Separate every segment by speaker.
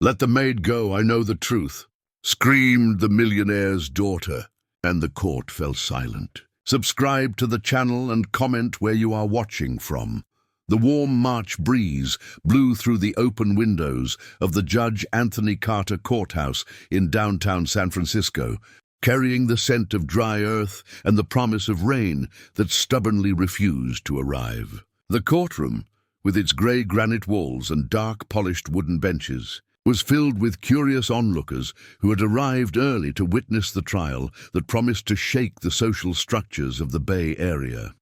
Speaker 1: "Let the maid go, I know the truth," screamed the millionaire's daughter, and the court fell silent. Subscribe to the channel and comment where you are watching from. The warm March breeze blew through the open windows of the Judge Anthony Carter Courthouse in downtown San Francisco, carrying the scent of dry earth and the promise of rain that stubbornly refused to arrive. The courtroom, with its gray granite walls and dark polished wooden benches, was filled with curious onlookers who had arrived early to witness the trial that promised to shake the social structures of the Bay Area.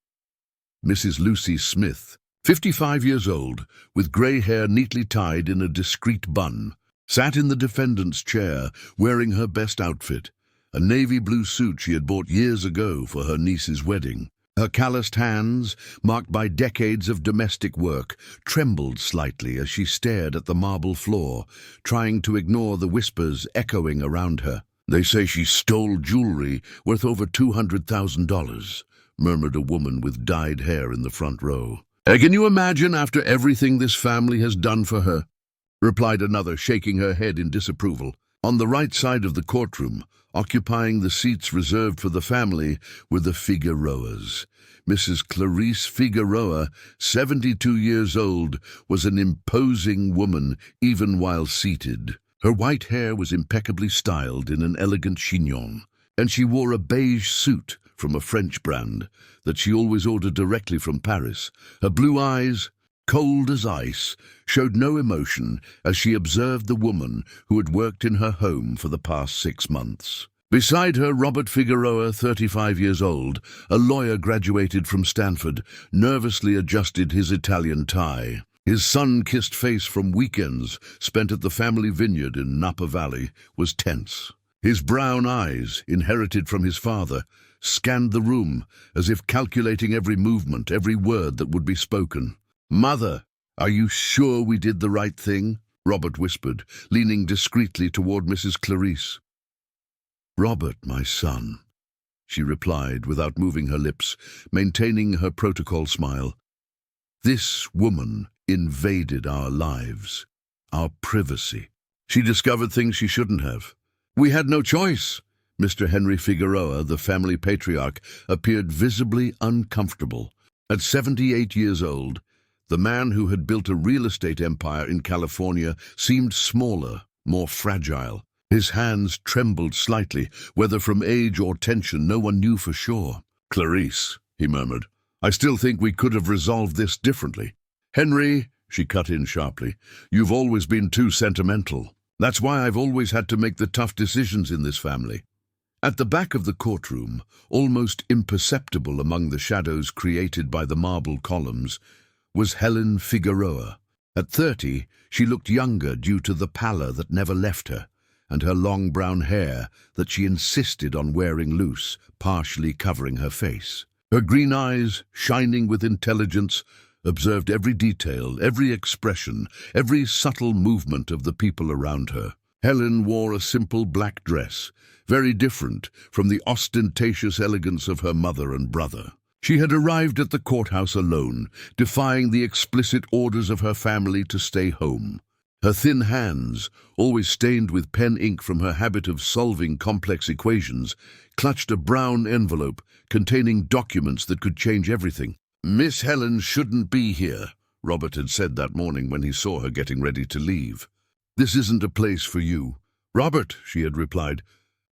Speaker 1: Mrs. Lucy Smith, 55 years old, with grey hair neatly tied in a discreet bun, sat in the defendant's chair wearing her best outfit, a navy blue suit she had bought years ago for her niece's wedding. Her calloused hands, marked by decades of domestic work, trembled slightly as she stared at the marble floor, trying to ignore the whispers echoing around her. "They say she stole jewelry worth over $200,000, murmured a woman with dyed hair in the front row. "Can you imagine after everything this family has done for her?" replied another, shaking her head in disapproval. On the right side of the courtroom, occupying the seats reserved for the family, were the Figueroas. Mrs. Clarice Figueroa, 72 years old, was an imposing woman even while seated. Her white hair was impeccably styled in an elegant chignon, and she wore a beige suit from a French brand that she always ordered directly from Paris. Her blue eyes, cold as ice, showed no emotion as she observed the woman who had worked in her home for the past 6 months. Beside her, Robert Figueroa, 35 years old, a lawyer graduated from Stanford, nervously adjusted his Italian tie. His sun-kissed face from weekends spent at the family vineyard in Napa Valley was tense. His brown eyes, inherited from his father, scanned the room as if calculating every movement, every word that would be spoken. "Mother, are you sure we did the right thing?" Robert whispered, leaning discreetly toward Mrs. Clarice. "Robert, my son," she replied without moving her lips, maintaining her protocol smile. "This woman invaded our lives, our privacy. She discovered things she shouldn't have. We had no choice." Mr. Henry Figueroa, the family patriarch, appeared visibly uncomfortable. At 78 years old, the man who had built a real estate empire in California seemed smaller, more fragile. His hands trembled slightly, whether from age or tension, no one knew for sure. "Clarice," he murmured, "I still think we could have resolved this differently." "Henry," she cut in sharply, "you've always been too sentimental. That's why I've always had to make the tough decisions in this family." At the back of the courtroom, almost imperceptible among the shadows created by the marble columns, was Helen Figueroa. At 30, she looked younger due to the pallor that never left her, and her long brown hair that she insisted on wearing loose, partially covering her face. Her green eyes, shining with intelligence, observed every detail, every expression, every subtle movement of the people around her. Helen wore a simple black dress, very different from the ostentatious elegance of her mother and brother. She had arrived at the courthouse alone, defying the explicit orders of her family to stay home. Her thin hands, always stained with pen ink from her habit of solving complex equations, clutched a brown envelope containing documents that could change everything. "Miss Helen shouldn't be here," Robert had said that morning when he saw her getting ready to leave. "This isn't a place for you." "Robert," she had replied,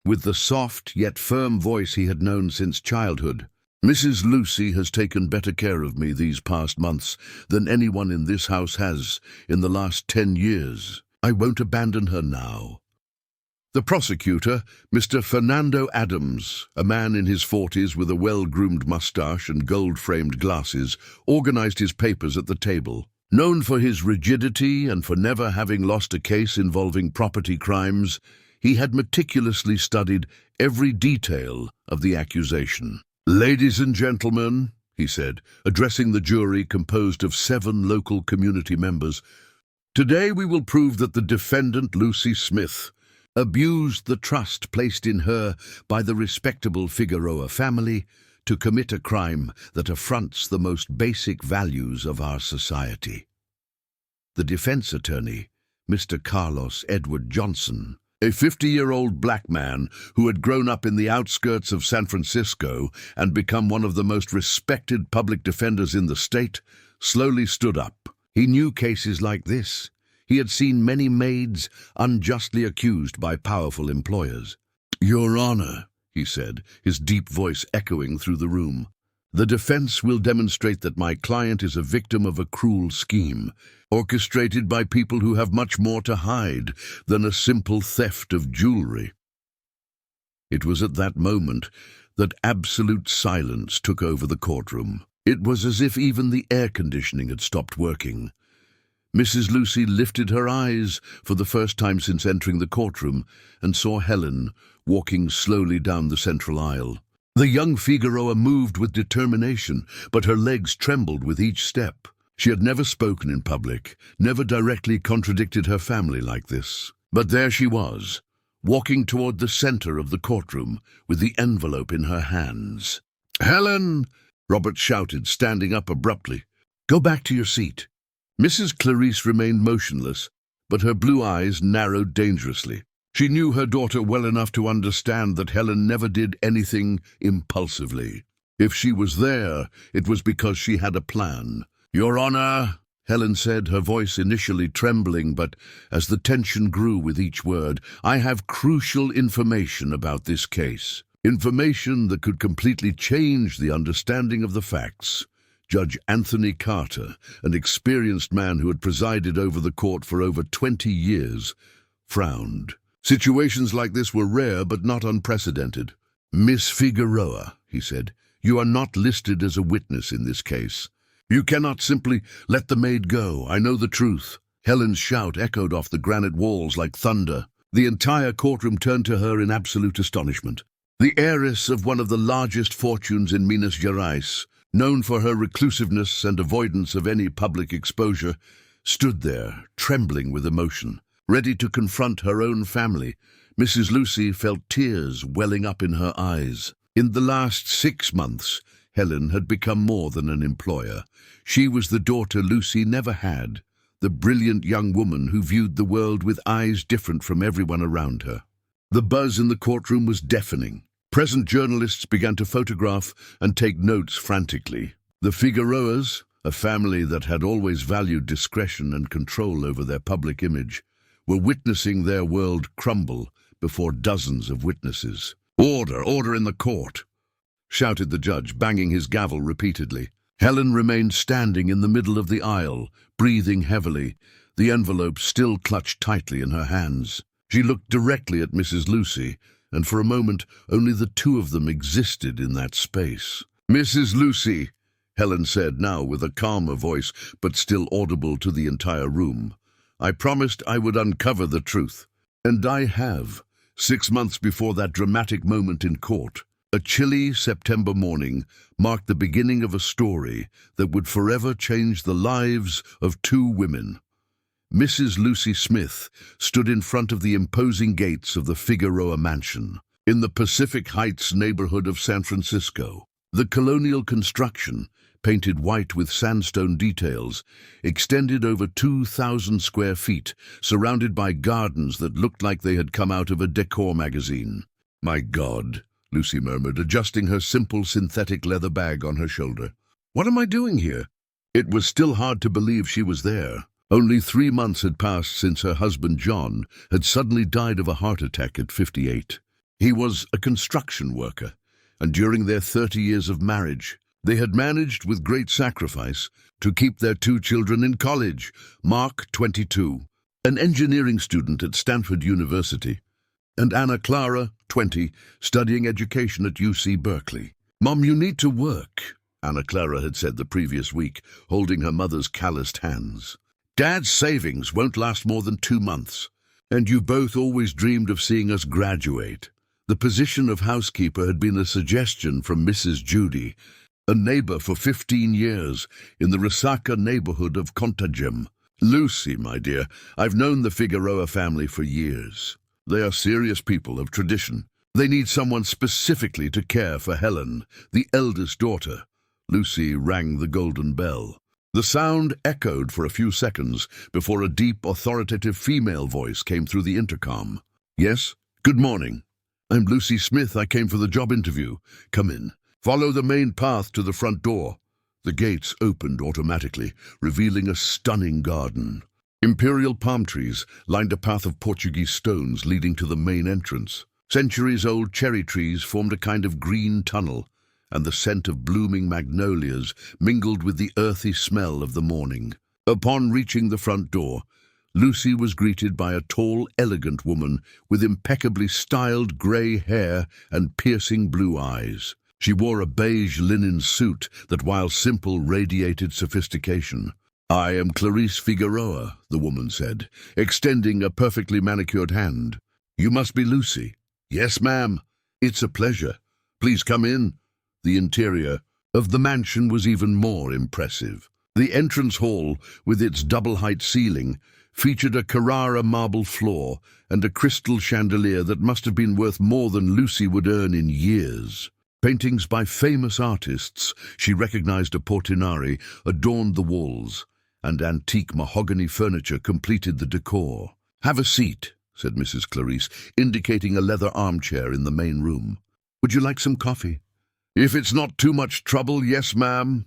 Speaker 1: with the soft yet firm voice he had known since childhood, "Mrs. Lucy has taken better care of me these past months than anyone in this house has in the last 10 years. I won't abandon her now." The prosecutor, Mr. Fernando Adams, a man in his 40s with a well-groomed mustache and gold-framed glasses, organized his papers at the table. Known for his rigidity and for never having lost a case involving property crimes, he had meticulously studied every detail of the accusation. "Ladies and gentlemen," he said, addressing the jury composed of 7 local community members, "today we will prove that the defendant, Lucy Smith, abused the trust placed in her by the respectable Figueroa family to commit a crime that affronts the most basic values of our society." The defense attorney, Mr. Carlos Edward Johnson, a 50-year-old black man who had grown up in the outskirts of San Francisco and become one of the most respected public defenders in the state, slowly stood up. He knew cases like this. He had seen many maids unjustly accused by powerful employers. "Your Honor," he said, his deep voice echoing through the room, "the defense will demonstrate that my client is a victim of a cruel scheme, orchestrated by people who have much more to hide than a simple theft of jewelry." It was at that moment that absolute silence took over the courtroom. It was as if even the air conditioning had stopped working. Mrs. Lucy lifted her eyes for the first time since entering the courtroom and saw Helen walking slowly down the central aisle. The young Figueroa moved with determination, but her legs trembled with each step. She had never spoken in public, never directly contradicted her family like this. But there she was, walking toward the center of the courtroom with the envelope in her hands. "Helen!" Robert shouted, standing up abruptly. "Go back to your seat." Mrs. Clarice remained motionless, but her blue eyes narrowed dangerously. She knew her daughter well enough to understand that Helen never did anything impulsively. If she was there, it was because she had a plan. "Your Honor," Helen said, her voice initially trembling, but as the tension grew with each word, "I have crucial information about this case. Information that could completely change the understanding of the facts." Judge Anthony Carter, an experienced man who had presided over the court for over 20 years, frowned. Situations like this were rare but not unprecedented. "Miss Figueroa," he said, "you are not listed as a witness in this case. You cannot simply let the maid go. I know the truth." Helen's shout echoed off the granite walls like thunder. The entire courtroom turned to her in absolute astonishment. The heiress of one of the largest fortunes in Minas Gerais, known for her reclusiveness and avoidance of any public exposure, stood there, trembling with emotion, ready to confront her own family. Mrs. Lucy felt tears welling up in her eyes. In the last 6 months, Helen had become more than an employer. She was the daughter Lucy never had, the brilliant young woman who viewed the world with eyes different from everyone around her. The buzz in the courtroom was deafening. Present journalists began to photograph and take notes frantically. The Figueroas, a family that had always valued discretion and control over their public image, were witnessing their world crumble before dozens of witnesses. "Order, order in the court!" shouted the judge, banging his gavel repeatedly. Helen remained standing in the middle of the aisle, breathing heavily, the envelope still clutched tightly in her hands. She looked directly at Mrs. Lucy, and for a moment only the two of them existed in that space. "Mrs. Lucy," Helen said, now with a calmer voice, but still audible to the entire room, "I promised I would uncover the truth. And I have. 6 months before that dramatic moment in court, a chilly September morning marked the beginning of a story that would forever change the lives of 2 women. Mrs. Lucy Smith stood in front of the imposing gates of the Figueroa mansion in the Pacific Heights neighborhood of San Francisco. The colonial construction, painted white with sandstone details, extended over 2,000 square feet, surrounded by gardens that looked like they had come out of a decor magazine. "My God," Lucy murmured, adjusting her simple synthetic leather bag on her shoulder. "What am I doing here?" It was still hard to believe she was there. Only 3 months had passed since her husband John had suddenly died of a heart attack at 58. He was a construction worker, and during their 30 years of marriage, they had managed with great sacrifice to keep their 2 children in college. Mark, 22, an engineering student at Stanford University, and Anna Clara, 20, studying education at UC Berkeley. "Mom, you need to work," Anna Clara had said the previous week, holding her mother's calloused hands. "Dad's savings won't last more than 2 months, and you both always dreamed of seeing us graduate." The position of housekeeper had been a suggestion from Mrs. Judy, a neighbor for 15 years in the Resaca neighborhood of Contagem. "Lucy, my dear, I've known the Figueroa family for years. They are serious people of tradition. They need someone specifically to care for Helen, the eldest daughter." Lucy rang the golden bell. The sound echoed for a few seconds before a deep, authoritative female voice came through the intercom. "Yes? Good morning. I'm Lucy Smith. I came for the job interview. Come in. Follow the main path to the front door." The gates opened automatically, revealing a stunning garden. Imperial palm trees lined a path of Portuguese stones leading to the main entrance. Centuries-old cherry trees formed a kind of green tunnel, and the scent of blooming magnolias mingled with the earthy smell of the morning. Upon reaching the front door, Lucy was greeted by a tall, elegant woman with impeccably styled grey hair and piercing blue eyes. She wore a beige linen suit that, while simple, radiated sophistication. "I am Clarice Figueroa," the woman said, extending a perfectly manicured hand. "You must be Lucy." "Yes, ma'am. It's a pleasure. Please come in." The interior of the mansion was even more impressive. The entrance hall, with its double-height ceiling, featured a Carrara marble floor and a crystal chandelier that must have been worth more than Lucy would earn in years. Paintings by famous artists, she recognized a Portinari, adorned the walls, and antique mahogany furniture completed the decor. "Have a seat," said Mrs. Clarice, indicating a leather armchair in the main room. "Would you like some coffee?" "If it's not too much trouble, yes, ma'am."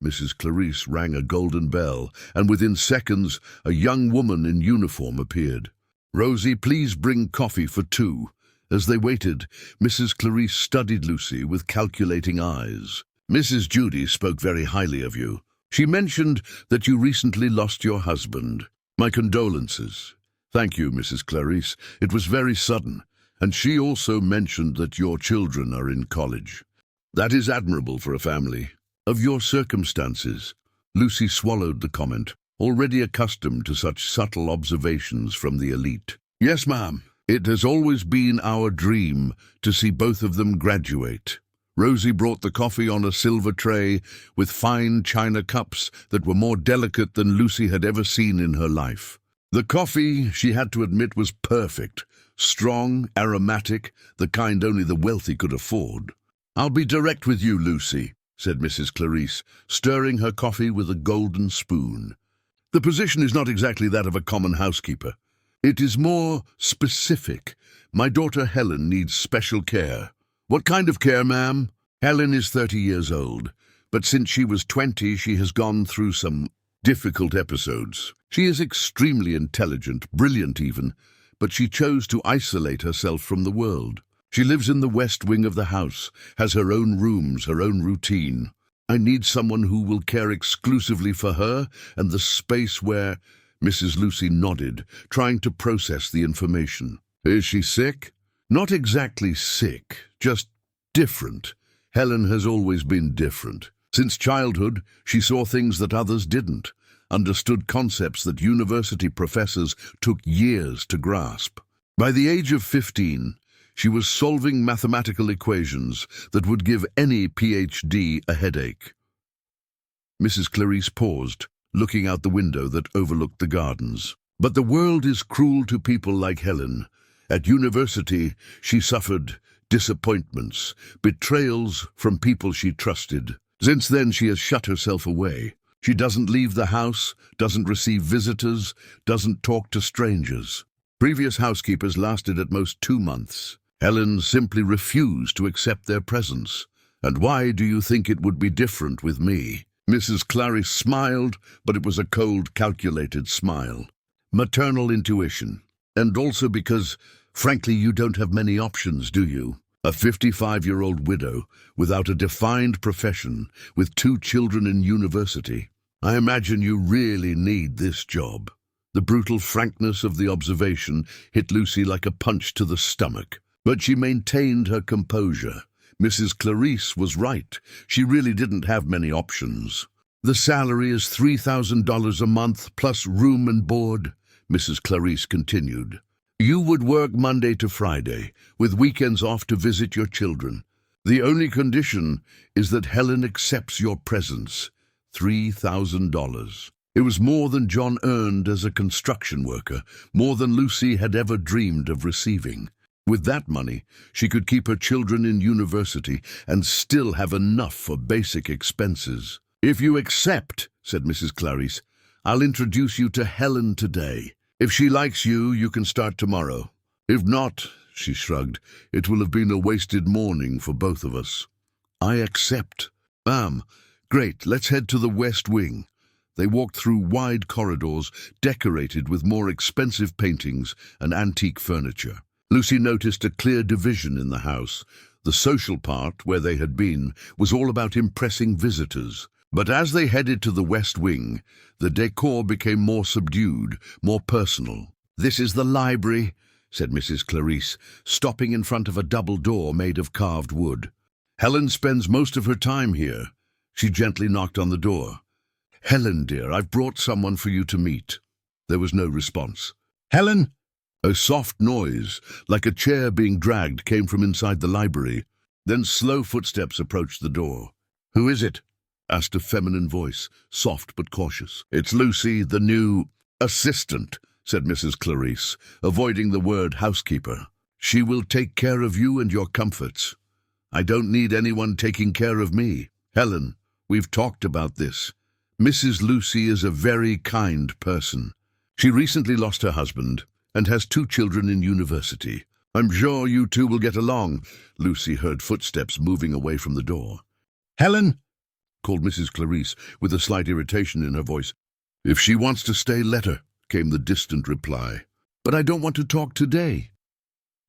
Speaker 1: Mrs. Clarice rang a golden bell, and within seconds a young woman in uniform appeared. "Rosie, please bring coffee for two." As they waited, Mrs. Clarice studied Lucy with calculating eyes. "Mrs. Judy spoke very highly of you. She mentioned that you recently lost your husband. My condolences." "Thank you, Mrs. Clarice. It was very sudden. And she also mentioned that your children are in college. That is admirable for a family. Of your circumstances." Lucy swallowed the comment, already accustomed to such subtle observations from the elite. "Yes, ma'am. It has always been our dream to see both of them graduate." Rosie brought the coffee on a silver tray with fine china cups that were more delicate than Lucy had ever seen in her life. The coffee, she had to admit, was perfect. Strong, aromatic, the kind only the wealthy could afford. "I'll be direct with you, Lucy," said Mrs. Clarice, stirring her coffee with a golden spoon. "The position is not exactly that of a common housekeeper. It is more specific. My daughter Helen needs special care." "What kind of care, ma'am?" "Helen is 30 years old, but since she was 20 she has gone through some difficult episodes. She is extremely intelligent, brilliant even, but she chose to isolate herself from the world. She lives in the west wing of the house, has her own rooms, her own routine. I need someone who will care exclusively for her and the space where—" Mrs. Lucy nodded, trying to process the information. "Is she sick?" "Not exactly sick, just different. Helen has always been different. Since childhood, she saw things that others didn't, understood concepts that university professors took years to grasp. By the age of 15, she was solving mathematical equations that would give any PhD a headache." Mrs. Clarice paused, looking out the window that overlooked the gardens. "But the world is cruel to people like Helen. At university, she suffered disappointments, betrayals from people she trusted. Since then, she has shut herself away. She doesn't leave the house, doesn't receive visitors, doesn't talk to strangers. Previous housekeepers lasted at most 2 months. Helen simply refused to accept their presence. And why do you think it would be different with me?" Mrs. Clarice smiled, but it was a cold, calculated smile. "Maternal intuition. And also because, frankly, you don't have many options, do you? A 55-year-old widow, without a defined profession, with 2 children in university. I imagine you really need this job." The brutal frankness of the observation hit Lucy like a punch to the stomach. But she maintained her composure. Mrs. Clarice was right. She really didn't have many options. "The salary is $3,000 a month, plus room and board," Mrs. Clarice continued. "You would work Monday to Friday, with weekends off to visit your children. The only condition is that Helen accepts your presence. $3,000. It was more than John earned as a construction worker, more than Lucy had ever dreamed of receiving. With that money, she could keep her children in university and still have enough for basic expenses. "If you accept," said Mrs. Clarice, "I'll introduce you to Helen today. If she likes you, you can start tomorrow. If not," she shrugged, "it will have been a wasted morning for both of us." "I accept." "Ma'am, great, let's head to the West Wing." They walked through wide corridors decorated with more expensive paintings and antique furniture. Lucy noticed a clear division in the house. The social part, where they had been, was all about impressing visitors. But as they headed to the West Wing, the decor became more subdued, more personal. "This is the library," said Mrs. Clarice, stopping in front of a double door made of carved wood. "Helen spends most of her time here." She gently knocked on the door. "Helen, dear, I've brought someone for you to meet." There was no response. "Helen?" A soft noise, like a chair being dragged, came from inside the library. Then slow footsteps approached the door. "Who is it?" asked a feminine voice, soft but cautious. "It's Lucy, the new assistant," said Mrs. Clarice, avoiding the word housekeeper. "She will take care of you and your comforts. I don't need anyone taking care of me. Helen, we've talked about this. Mrs. Lucy is a very kind person. She recently lost her husband and has 2 children in university. I'm sure you two will get along." Lucy heard footsteps moving away from the door. "Helen?" called Mrs. Clarice, with a slight irritation in her voice. "If she wants to stay, let her," came the distant reply. "But I don't want to talk today."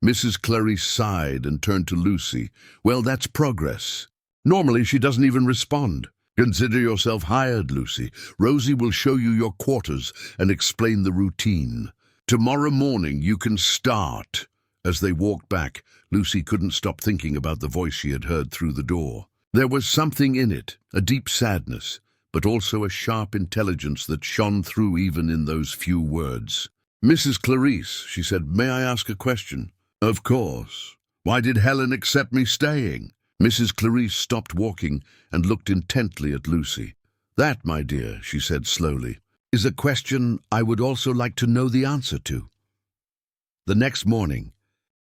Speaker 1: Mrs. Clarice sighed and turned to Lucy. "Well, that's progress. Normally she doesn't even respond. Consider yourself hired, Lucy. Rosie will show you your quarters and explain the routine. Tomorrow morning you can start." As they walked back, Lucy couldn't stop thinking about the voice she had heard through the door. There was something in it, a deep sadness, but also a sharp intelligence that shone through even in those few words. "Mrs. Clarice," she said, "may I ask a question?" "Of course. Why did Helen accept me staying?" Mrs. Clarice stopped walking and looked intently at Lucy. "That, my dear," she said slowly, "is a question I would also like to know the answer to." The next morning,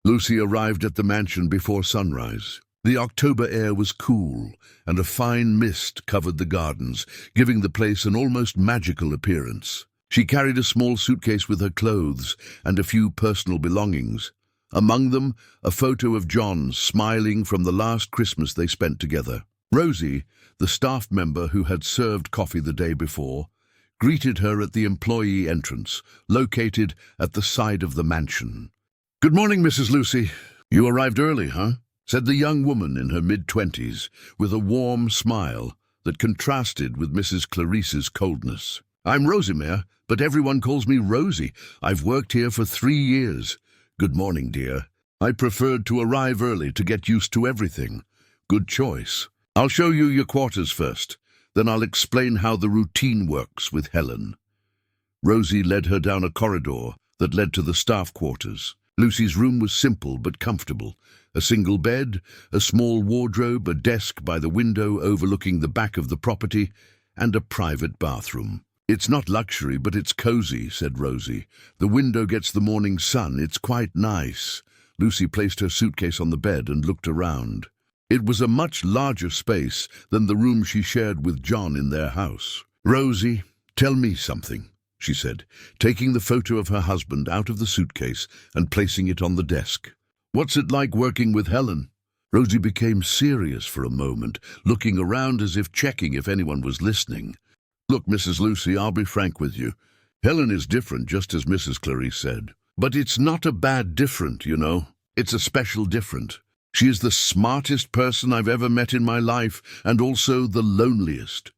Speaker 1: Lucy arrived at the mansion before sunrise. The October air was cool, and a fine mist covered the gardens, giving the place an almost magical appearance. She carried a small suitcase with her clothes and a few personal belongings. Among them, a photo of John smiling from the last Christmas they spent together. Rosie, the staff member who had served coffee the day before, greeted her at the employee entrance, located at the side of the mansion. "Good morning, Mrs. Lucy. You arrived early, huh?" said the young woman in her mid-20s, with a warm smile that contrasted with Mrs. Clarice's coldness. "I'm Rosie, but everyone calls me Rosie. I've worked here for 3 years. "Good morning, dear. I preferred to arrive early to get used to everything." "Good choice. I'll show you your quarters first. Then I'll explain how the routine works with Helen." Rosie led her down a corridor that led to the staff quarters. Lucy's room was simple but comfortable. A single bed, a small wardrobe, a desk by the window overlooking the back of the property, and a private bathroom. "It's not luxury, but it's cozy," said Rosie. "The window gets the morning sun. It's quite nice." Lucy placed her suitcase on the bed and looked around. It was a much larger space than the room she shared with John in their house. "Rosie, tell me something," she said, taking the photo of her husband out of the suitcase and placing it on the desk. "What's it like working with Helen?" Rosie became serious for a moment, looking around as if checking if anyone was listening. "Look, Mrs. Lucy, I'll be frank with you. Helen is different, just as Mrs. Clarice said. But it's not a bad different, you know. It's a special different. She is the smartest person I've ever met in my life, and also the loneliest."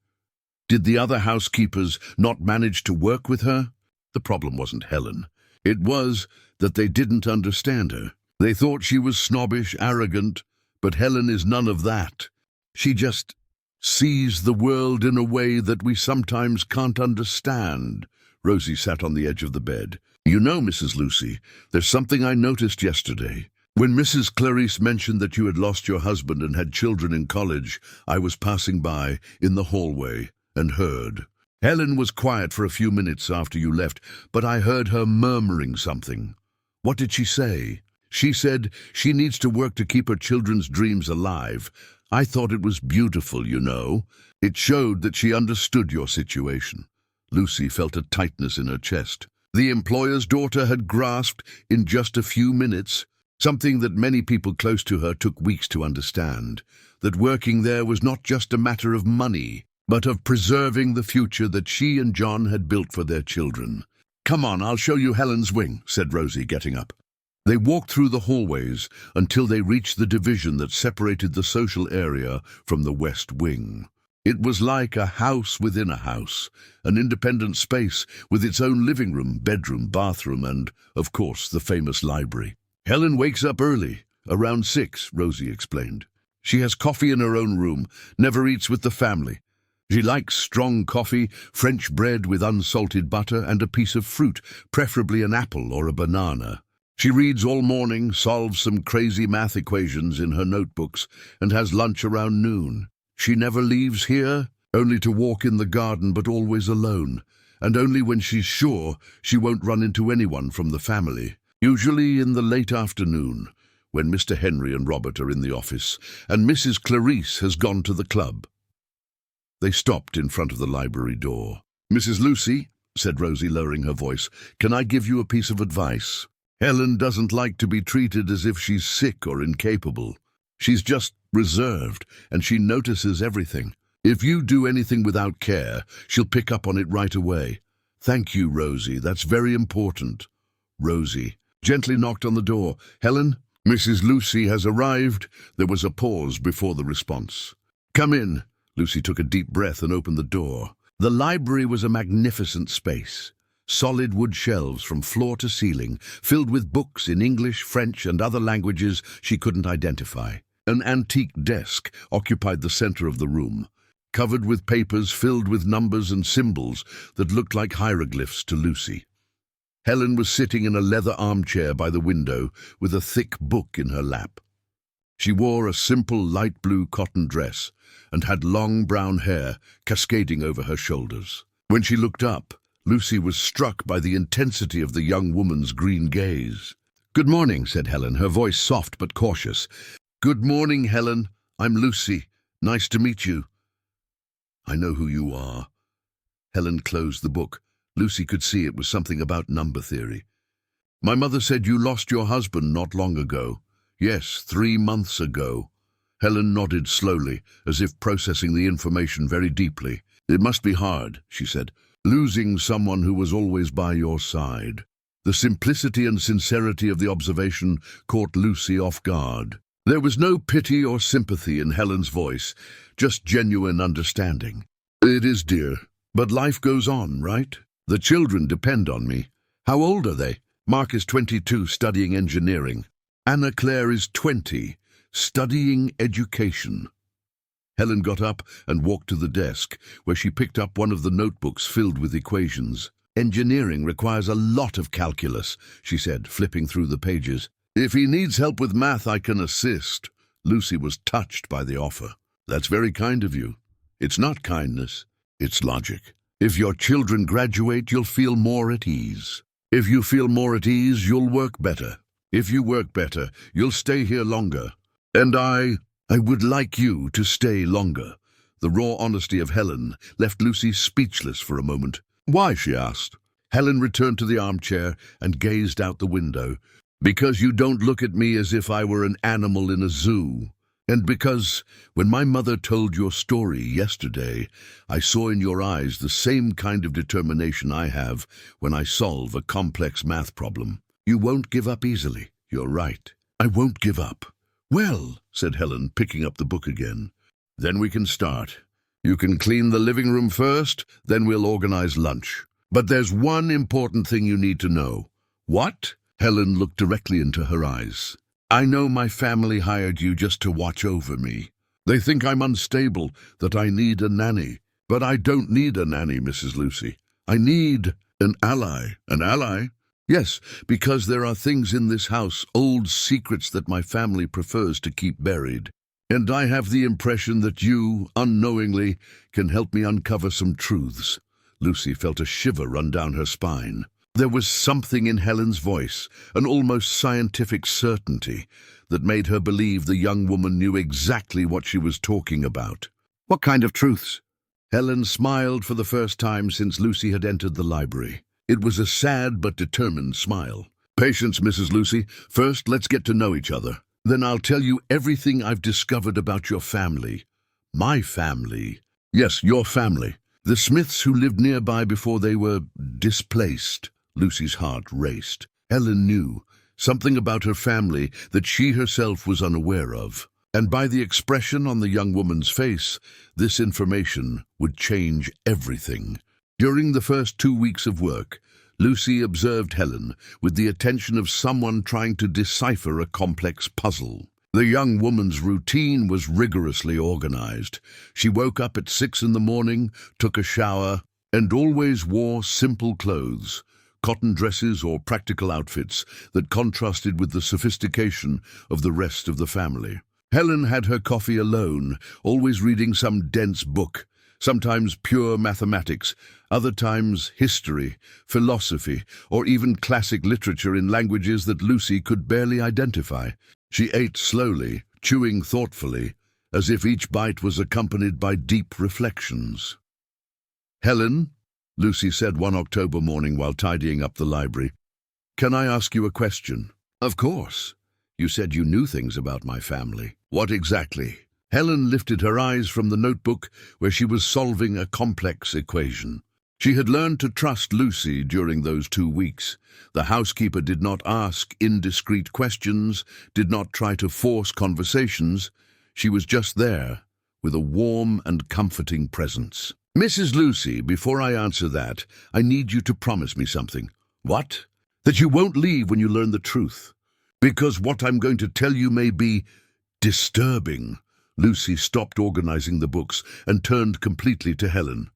Speaker 1: Did the other housekeepers not manage to work with her? The problem wasn't Helen. It was that they didn't understand her. They thought she was snobbish, arrogant, but Helen is none of that. She just sees the world in a way that we sometimes can't understand. Rosie sat on the edge of the bed. "You know, Mrs. Lucy, there's something I noticed yesterday. When Mrs. Clarice mentioned that you had lost your husband and had children in college, I was passing by in the hallway and heard. Helen was quiet for a few minutes after you left, but I heard her murmuring something." "What did she say?" She said she needs to work to keep her children's dreams alive. I thought it was beautiful, you know. It showed that she understood your situation. Lucy felt a tightness in her chest. The employer's daughter had grasped in just a few minutes something that many people close to her took weeks to understand, that working there was not just a matter of money, but of preserving the future that she and John had built for their children. "Come on, I'll show you Helen's wing," said Rosie, getting up. They walked through the hallways until they reached the division that separated the social area from the west wing. It was like a house within a house, an independent space with its own living room, bedroom, bathroom, and, of course, the famous library. "Helen wakes up early, around 6, Rosie explained. She has coffee in her own room, never eats with the family. She likes strong coffee, French bread with unsalted butter, and a piece of fruit, preferably an apple or a banana. She reads all morning, solves some crazy math equations in her notebooks, and has lunch around noon. She never leaves here, only to walk in the garden, but always alone, and only when she's sure she won't run into anyone from the family. Usually in the late afternoon, when Mr. Henry and Robert are in the office, and Mrs. Clarice has gone to the club." They stopped in front of the library door. "Mrs. Lucy," said Rosie, lowering her voice, "can I give you a piece of advice? Helen doesn't like to be treated as if she's sick or incapable. She's just reserved, and she notices everything. If you do anything without care, she'll pick up on it right away. Thank you, Rosie, that's very important." Rosie gently knocked on the door. "Helen, Mrs. Lucy has arrived." There was a pause before the response. "Come in." Lucy took a deep breath and opened the door. The library was a magnificent space. Solid wood shelves from floor to ceiling, filled with books in English, French, and other languages she couldn't identify. An antique desk occupied the center of the room, covered with papers filled with numbers and symbols that looked like hieroglyphs to Lucy. Helen was sitting in a leather armchair by the window with a thick book in her lap. She wore a simple light blue cotton dress and had long brown hair cascading over her shoulders. When she looked up, Lucy was struck by the intensity of the young woman's green gaze. "Good morning," said Helen, her voice soft but cautious. "Good morning, Helen. I'm Lucy. Nice to meet you." "I know who you are." Helen closed the book. Lucy could see it was something about number theory. "My mother said you lost your husband not long ago." "Yes, 3 months ago." Helen nodded slowly, as if processing the information very deeply. "It must be hard," she said, "losing someone who was always by your side." The simplicity and sincerity of the observation caught Lucy off guard. There was no pity or sympathy in Helen's voice, just genuine understanding. "It is, dear, but life goes on, right? The children depend on me." "How old are they?" "Mark is 22, studying engineering. Anna Claire is 20, studying education." Helen got up and walked to the desk, where she picked up one of the notebooks filled with equations. "Engineering requires a lot of calculus," she said, flipping through the pages. "If he needs help with math, I can assist." Lucy was touched by the offer. "That's very kind of you." "It's not kindness, it's logic. If your children graduate, you'll feel more at ease. If you feel more at ease, you'll work better. If you work better, you'll stay here longer. And I would like you to stay longer." The raw honesty of Helen left Lucy speechless for a moment. "Why?" she asked. Helen returned to the armchair and gazed out the window. "Because you don't look at me as if I were an animal in a zoo. And because, when my mother told your story yesterday, I saw in your eyes the same kind of determination I have when I solve a complex math problem. You won't give up easily." "You're right. I won't give up." "Well," said Helen, picking up the book again, "then we can start. You can clean the living room first, then we'll organize lunch. But there's one important thing you need to know." "What?" Helen looked directly into her eyes. "I know my family hired you just to watch over me. They think I'm unstable, that I need a nanny. But I don't need a nanny, Mrs. Lucy. I need an ally." "An ally?" "Yes, because there are things in this house, old secrets that my family prefers to keep buried. And I have the impression that you, unknowingly, can help me uncover some truths." Lucy felt a shiver run down her spine. There was something in Helen's voice, an almost scientific certainty, that made her believe the young woman knew exactly what she was talking about. "What kind of truths?" Helen smiled for the first time since Lucy had entered the library. It was a sad but determined smile. "Patience, Mrs. Lucy. First, let's get to know each other. Then I'll tell you everything I've discovered about your family." "My family?" "Yes, your family. The Smiths who lived nearby before they were displaced." Lucy's heart raced. Helen knew something about her family that she herself was unaware of. And by the expression on the young woman's face, this information would change everything. During the first 2 weeks of work, Lucy observed Helen with the attention of someone trying to decipher a complex puzzle. The young woman's routine was rigorously organized. She woke up at 6 in the morning, took a shower, and always wore simple clothes, cotton dresses or practical outfits that contrasted with the sophistication of the rest of the family. Helen had her coffee alone, always reading some dense book, sometimes pure mathematics, other times history, philosophy, or even classic literature in languages that Lucy could barely identify. She ate slowly, chewing thoughtfully, as if each bite was accompanied by deep reflections. "Helen," Lucy said one October morning while tidying up the library, "can I ask you a question?" "Of course. You said you knew things about my family." "What exactly?" Helen lifted her eyes from the notebook where she was solving a complex equation. She had learned to trust Lucy during those 2 weeks. The housekeeper did not ask indiscreet questions, did not try to force conversations. She was just there, with a warm and comforting presence. "Mrs. Lucy, before I answer that, I need you to promise me something." "What?" "That you won't leave when you learn the truth. Because what I'm going to tell you may be disturbing." Lucy stopped organizing the books and turned completely to Helen.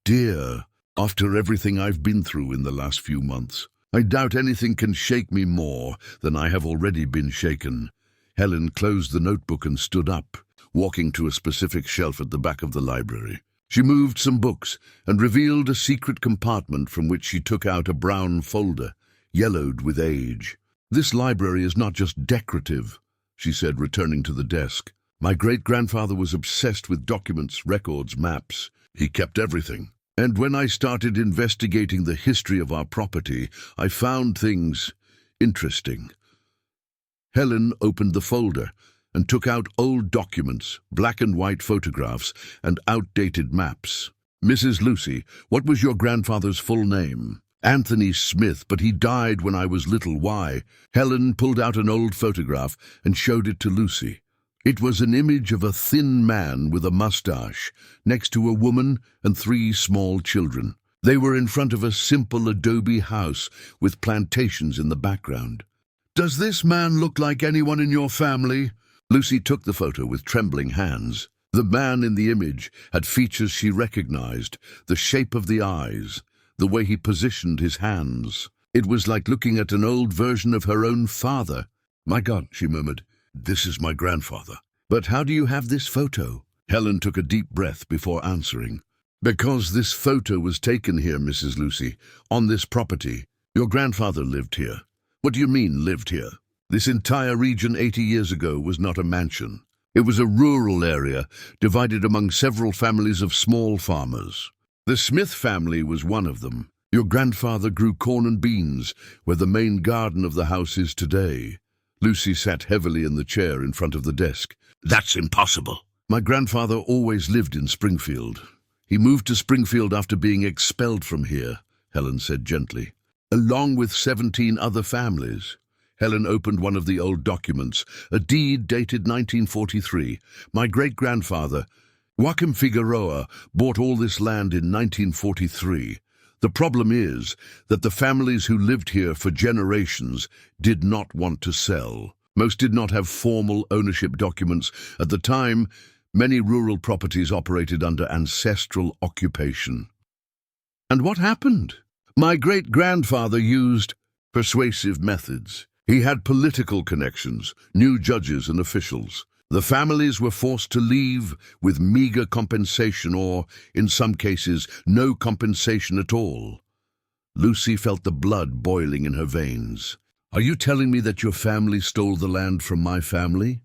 Speaker 1: "Dear, after everything I've been through in the last few months, I doubt anything can shake me more than I have already been shaken." Helen closed the notebook and stood up, walking to a specific shelf at the back of the library. She moved some books and revealed a secret compartment from which she took out a brown folder, yellowed with age. "This library is not just decorative," she said, returning to the desk. "My great-grandfather was obsessed with documents, records, maps. He kept everything. And when I started investigating the history of our property, I found things interesting." Helen opened the folder and took out old documents, black and white photographs, and outdated maps. "Mrs. Lucy, what was your grandfather's full name?" "Anthony Smith, but he died when I was little. Why?" Helen pulled out an old photograph and showed it to Lucy. It was an image of a thin man with a mustache, next to a woman and 3 small children. They were in front of a simple adobe house with plantations in the background. "Does this man look like anyone in your family?" Lucy took the photo with trembling hands. The man in the image had features she recognized, the shape of the eyes, the way he positioned his hands. It was like looking at an old version of her own father. "My God," she murmured, "this is my grandfather." "But how do you have this photo?" Helen took a deep breath before answering. "Because this photo was taken here, Mrs. Lucy, on this property. Your grandfather lived here." "What do you mean, lived here?" "This entire region 80 years ago was not a mansion. It was a rural area, divided among several families of small farmers. The Smith family was one of them. Your grandfather grew corn and beans, where the main garden of the house is today." Lucy sat heavily in the chair in front of the desk. "That's impossible." "My grandfather always lived in Springfield. He moved to Springfield after being expelled from here," Helen said gently, "along with 17 other families." Helen opened one of the old documents, a deed dated 1943. "My great-grandfather, Joaquim Figueroa, bought all this land in 1943. The problem is that the families who lived here for generations did not want to sell. Most did not have formal ownership documents. At the time, many rural properties operated under ancestral occupation." "And what happened?" "My great-grandfather used persuasive methods. He had political connections, knew judges and officials. The families were forced to leave with meager compensation or, in some cases, no compensation at all. Lucy felt the blood boiling in her veins. "Are you telling me that your family stole the land from my family?"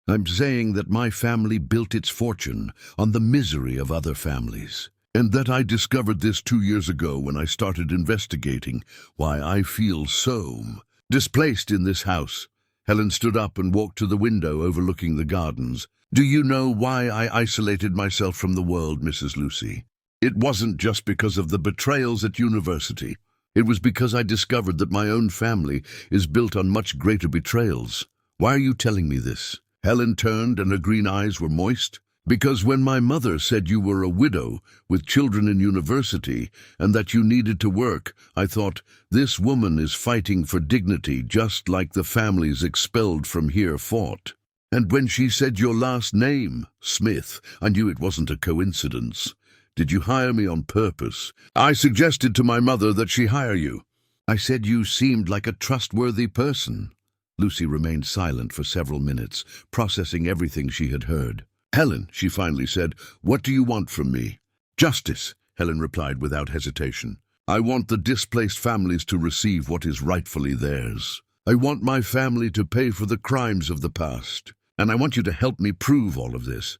Speaker 1: "I'm saying that my family built its fortune on the misery of other families, and that I discovered this 2 years ago when I started investigating why I feel so displaced in this house." Helen stood up and walked to the window overlooking the gardens. "Do you know why I isolated myself from the world, Mrs. Lucy? It wasn't just because of the betrayals at university. It was because I discovered that my own family is built on much greater betrayals." "Why are you telling me this?" Helen turned and her green eyes were moist. "Because when my mother said you were a widow with children in university and that you needed to work, I thought, this woman is fighting for dignity just like the families expelled from here fought. And when she said your last name, Smith, I knew it wasn't a coincidence. Did you hire me on purpose?" "I suggested to my mother that she hire you." "I said you seemed like a trustworthy person." Lucy remained silent for several minutes, processing everything she had heard. "Helen," she finally said, "what do you want from me?" "Justice," Helen replied without hesitation. "I want the displaced families to receive what is rightfully theirs. I want my family to pay for the crimes of the past. And I want you to help me prove all of this."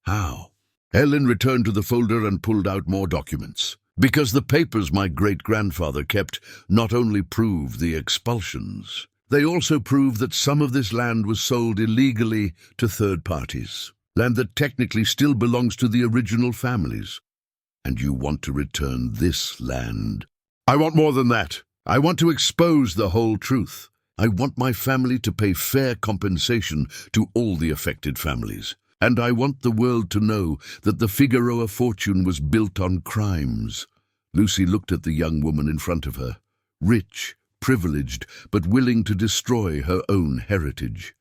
Speaker 1: "How?" Helen returned to the folder and pulled out more documents. "Because the papers my great-grandfather kept not only prove the expulsions, they also prove that some of this land was sold illegally to third parties, land that technically still belongs to the original families. And you want to return this land?" "I want more than that. I want to expose the whole truth. I want my family to pay fair compensation to all the affected families. And I want the world to know that the Figueroa fortune was built on crimes." Lucy looked at the young woman in front of her, rich, privileged, but willing to destroy her own heritage.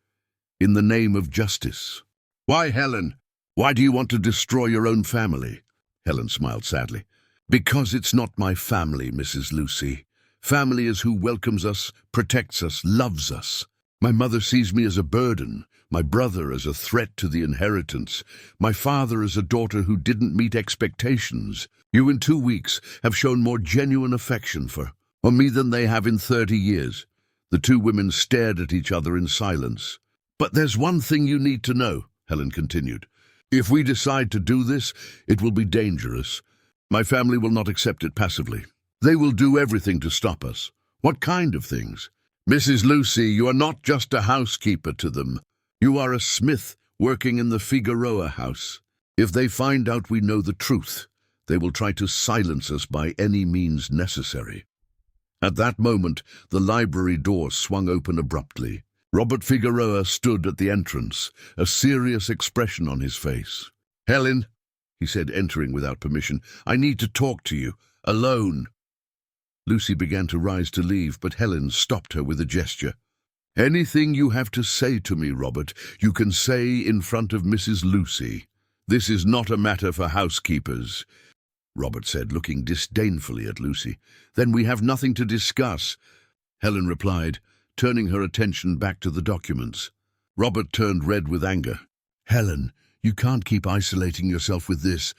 Speaker 1: "In the name of justice." "Why, Helen? Why do you want to destroy your own family?" Helen smiled sadly. "Because it's not my family, Mrs. Lucy. Family is who welcomes us, protects us, loves us. My mother sees me as a burden, my brother as a threat to the inheritance, my father as a daughter who didn't meet expectations. You in 2 weeks have shown more genuine affection for me than they have in 30 years. The two women stared at each other in silence. "But there's one thing you need to know," Helen continued. "If we decide to do this, it will be dangerous. My family will not accept it passively. They will do everything to stop us." "What kind of things?" "Mrs. Lucy, you are not just a housekeeper to them. You are a Smith working in the Figueroa house. If they find out we know the truth, they will try to silence us by any means necessary." At that moment, the library door swung open abruptly. Robert Figueroa stood at the entrance, a serious expression on his face. "Helen," he said, entering without permission, "I need to talk to you, alone." Lucy began to rise to leave, but Helen stopped her with a gesture. "Anything you have to say to me, Robert, you can say in front of Mrs. Lucy. This is not a matter for housekeepers," Robert said, looking disdainfully at Lucy. "Then we have nothing to discuss," Helen replied, turning her attention back to the documents. Robert turned red with anger. "Helen, you can't keep isolating yourself with this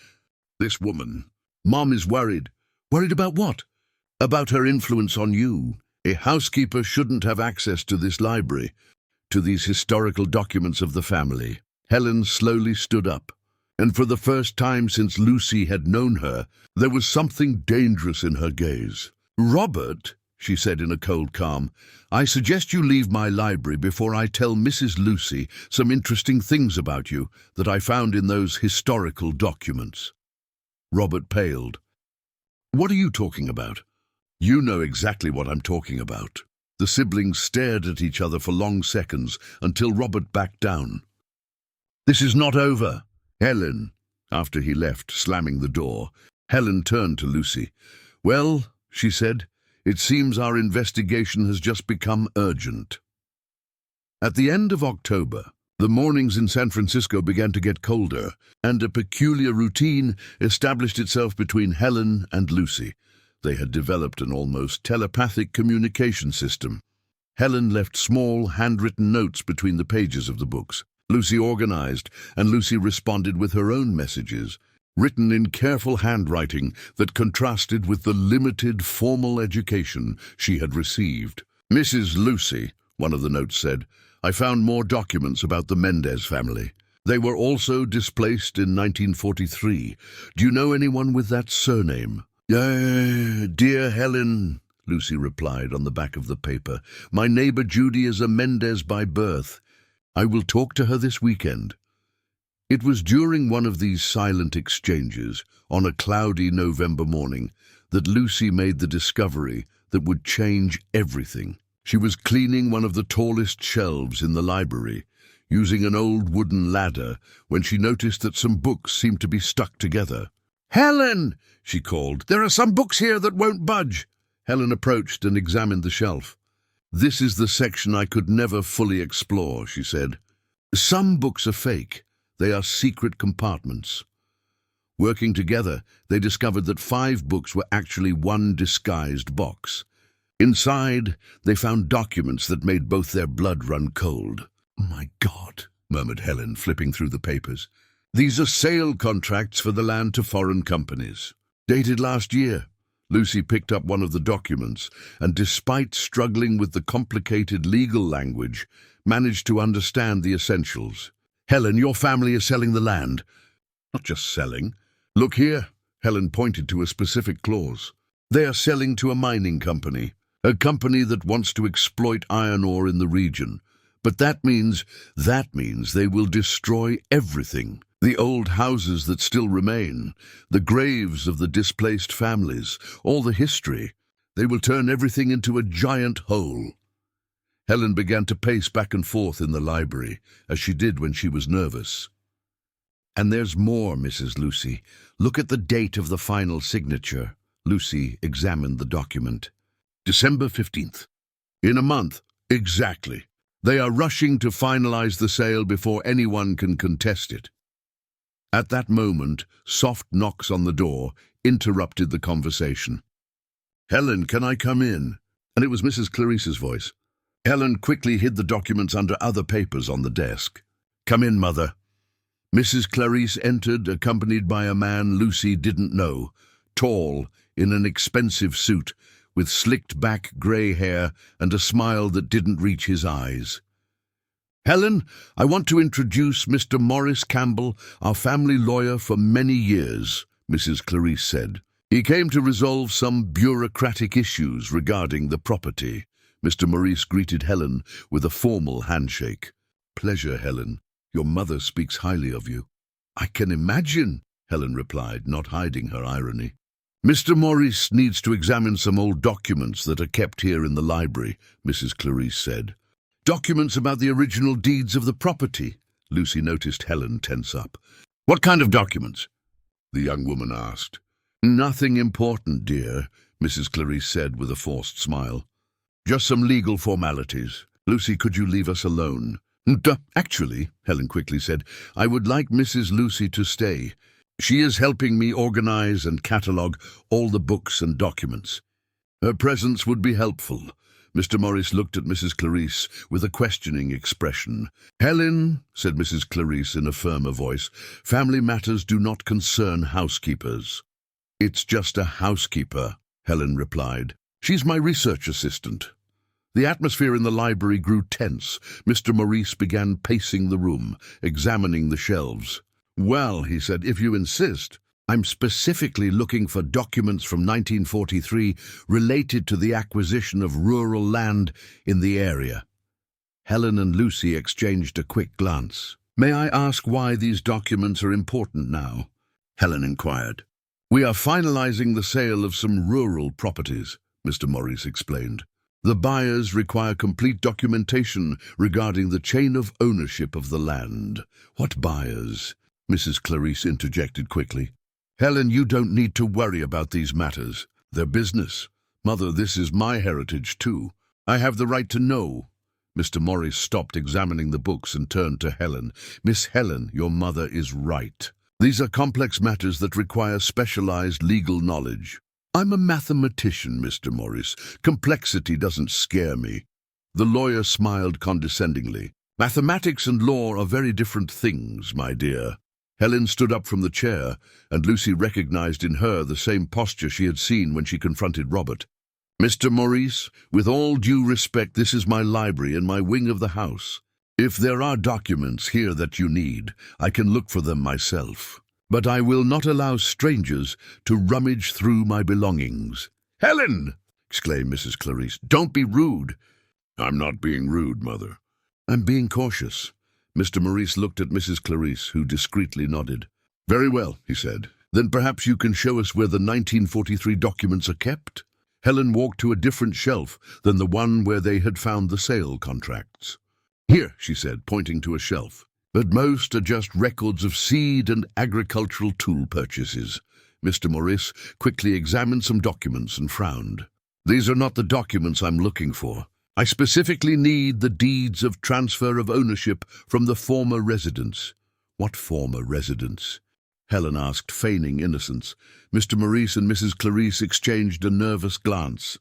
Speaker 1: woman. Mom is worried." "Worried about what?" "About her influence on you. A housekeeper shouldn't have access to this library, to these historical documents of the family." Helen slowly stood up, and for the first time since Lucy had known her, there was something dangerous in her gaze. "Robert," she said in a cold calm, "I suggest you leave my library before I tell Mrs. Lucy some interesting things about you that I found in those historical documents." Robert paled. "What are you talking about?" "You know exactly what I'm talking about." The siblings stared at each other for long seconds until Robert backed down. "This is not over, Helen." After he left, slamming the door, Helen turned to Lucy. "Well," she said, "it seems our investigation has just become urgent." At the end of October, the mornings in San Francisco began to get colder, and a peculiar routine established itself between Helen and Lucy. They had developed an almost telepathic communication system. Helen left small, handwritten notes between the pages of the books. Lucy organized, and Lucy responded with her own messages. written in careful handwriting that contrasted with the limited formal education she had received. "Mrs. Lucy," one of the notes said, "I found more documents about the Mendez family. They were also displaced in 1943. Do you know anyone with that surname?" "Dear Helen," Lucy replied on the back of the paper, "my neighbor Judy is a Mendez by birth. I will talk to her this weekend." It was during one of these silent exchanges, on a cloudy November morning, that Lucy made the discovery that would change everything. She was cleaning one of the tallest shelves in the library, using an old wooden ladder, when she noticed that some books seemed to be stuck together. "Helen!" she called. "There are some books here that won't budge." Helen approached and examined the shelf. "This is the section I could never fully explore," she said. "Some books are fake. They are secret compartments." Working together, they discovered that 5 books were actually one disguised box. Inside, they found documents that made both their blood run cold. "My God," murmured Helen, flipping through the papers. "These are sale contracts for the land to foreign companies. Dated last year." Lucy picked up one of the documents and, despite struggling with the complicated legal language, managed to understand the essentials. "Helen, your family is selling the land." "Not just selling. Look here." Helen pointed to a specific clause. "They are selling to a mining company, a company that wants to exploit iron ore in the region. But that means they will destroy everything. The old houses that still remain, the graves of the displaced families, all the history. They will turn everything into a giant hole." Helen began to pace back and forth in the library, as she did when she was nervous. "And there's more, Mrs. Lucy. Look at the date of the final signature." Lucy examined the document. "December 15th. In a month, exactly. They are rushing to finalize the sale before anyone can contest it." At that moment, soft knocks on the door interrupted the conversation. "Helen, can I come in?" And it was Mrs. Clarice's voice. Helen quickly hid the documents under other papers on the desk. "Come in, Mother." Mrs. Clarice entered, accompanied by a man Lucy didn't know, tall, in an expensive suit, with slicked-back grey hair and a smile that didn't reach his eyes. "Helen, I want to introduce Mr. Morris Campbell, our family lawyer for many years," Mrs. Clarice said. "He came to resolve some bureaucratic issues regarding the property." Mr. Maurice greeted Helen with a formal handshake. "Pleasure, Helen. Your mother speaks highly of you." "I can imagine," Helen replied, not hiding her irony. "Mr. Maurice needs to examine some old documents that are kept here in the library," Mrs. Clarice said. "Documents about the original deeds of the property." Lucy noticed Helen tense up. "What kind of documents?" the young woman asked. "Nothing important, dear," Mrs. Clarice said with a forced smile. "Just some legal formalities. Lucy, could you leave us alone?" "Actually," Helen quickly said, "I would like Mrs. Lucy to stay. She is helping me organize and catalogue all the books and documents. Her presence would be helpful." Mr. Morris looked at Mrs. Clarice with a questioning expression. "Helen," said Mrs. Clarice in a firmer voice, "family matters do not concern housekeepers." "It's just a housekeeper," Helen replied. "She's my research assistant." The atmosphere in the library grew tense. Mr. Maurice began pacing the room, examining the shelves. "Well," he said, "if you insist. I'm specifically looking for documents from 1943 related to the acquisition of rural land in the area." Helen and Lucy exchanged a quick glance. "May I ask why these documents are important now?" Helen inquired. "We are finalizing the sale of some rural properties," Mr. Morris explained. "The buyers require complete documentation regarding the chain of ownership of the land." "What buyers?" Mrs. Clarice interjected quickly. "Helen, you don't need to worry about these matters. They're business. Mother, this is my heritage too. I have the right to know." Mr. Morris stopped examining the books and turned to Helen. "Miss Helen, your mother is right. These are complex matters that require specialized legal knowledge." "I'm a mathematician, Mr. Morris. Complexity doesn't scare me." The lawyer smiled condescendingly. "Mathematics and law are very different things, my dear." Helen stood up from the chair, and Lucy recognized in her the same posture she had seen when she confronted Robert. "Mr. Maurice, with all due respect, this is my library and my wing of the house. If there are documents here that you need, I can look for them myself. But I will not allow strangers to rummage through my belongings." "Helen!" exclaimed Mrs. Clarice. "Don't be rude." "I'm not being rude, Mother. I'm being cautious." Mr. Maurice looked at Mrs. Clarice, who discreetly nodded. "Very well," he said. "Then perhaps you can show us where the 1943 documents are kept?" Helen walked to a different shelf than the one where they had found the sale contracts. "Here," she said, pointing to a shelf. "But most are just records of seed and agricultural tool purchases." Mr. Maurice quickly examined some documents and frowned. "These are not the documents I'm looking for. I specifically need the deeds of transfer of ownership from the former residence." "What former residence?" Helen asked, feigning innocence. Mr. Maurice and Mrs. Clarice exchanged a nervous glance.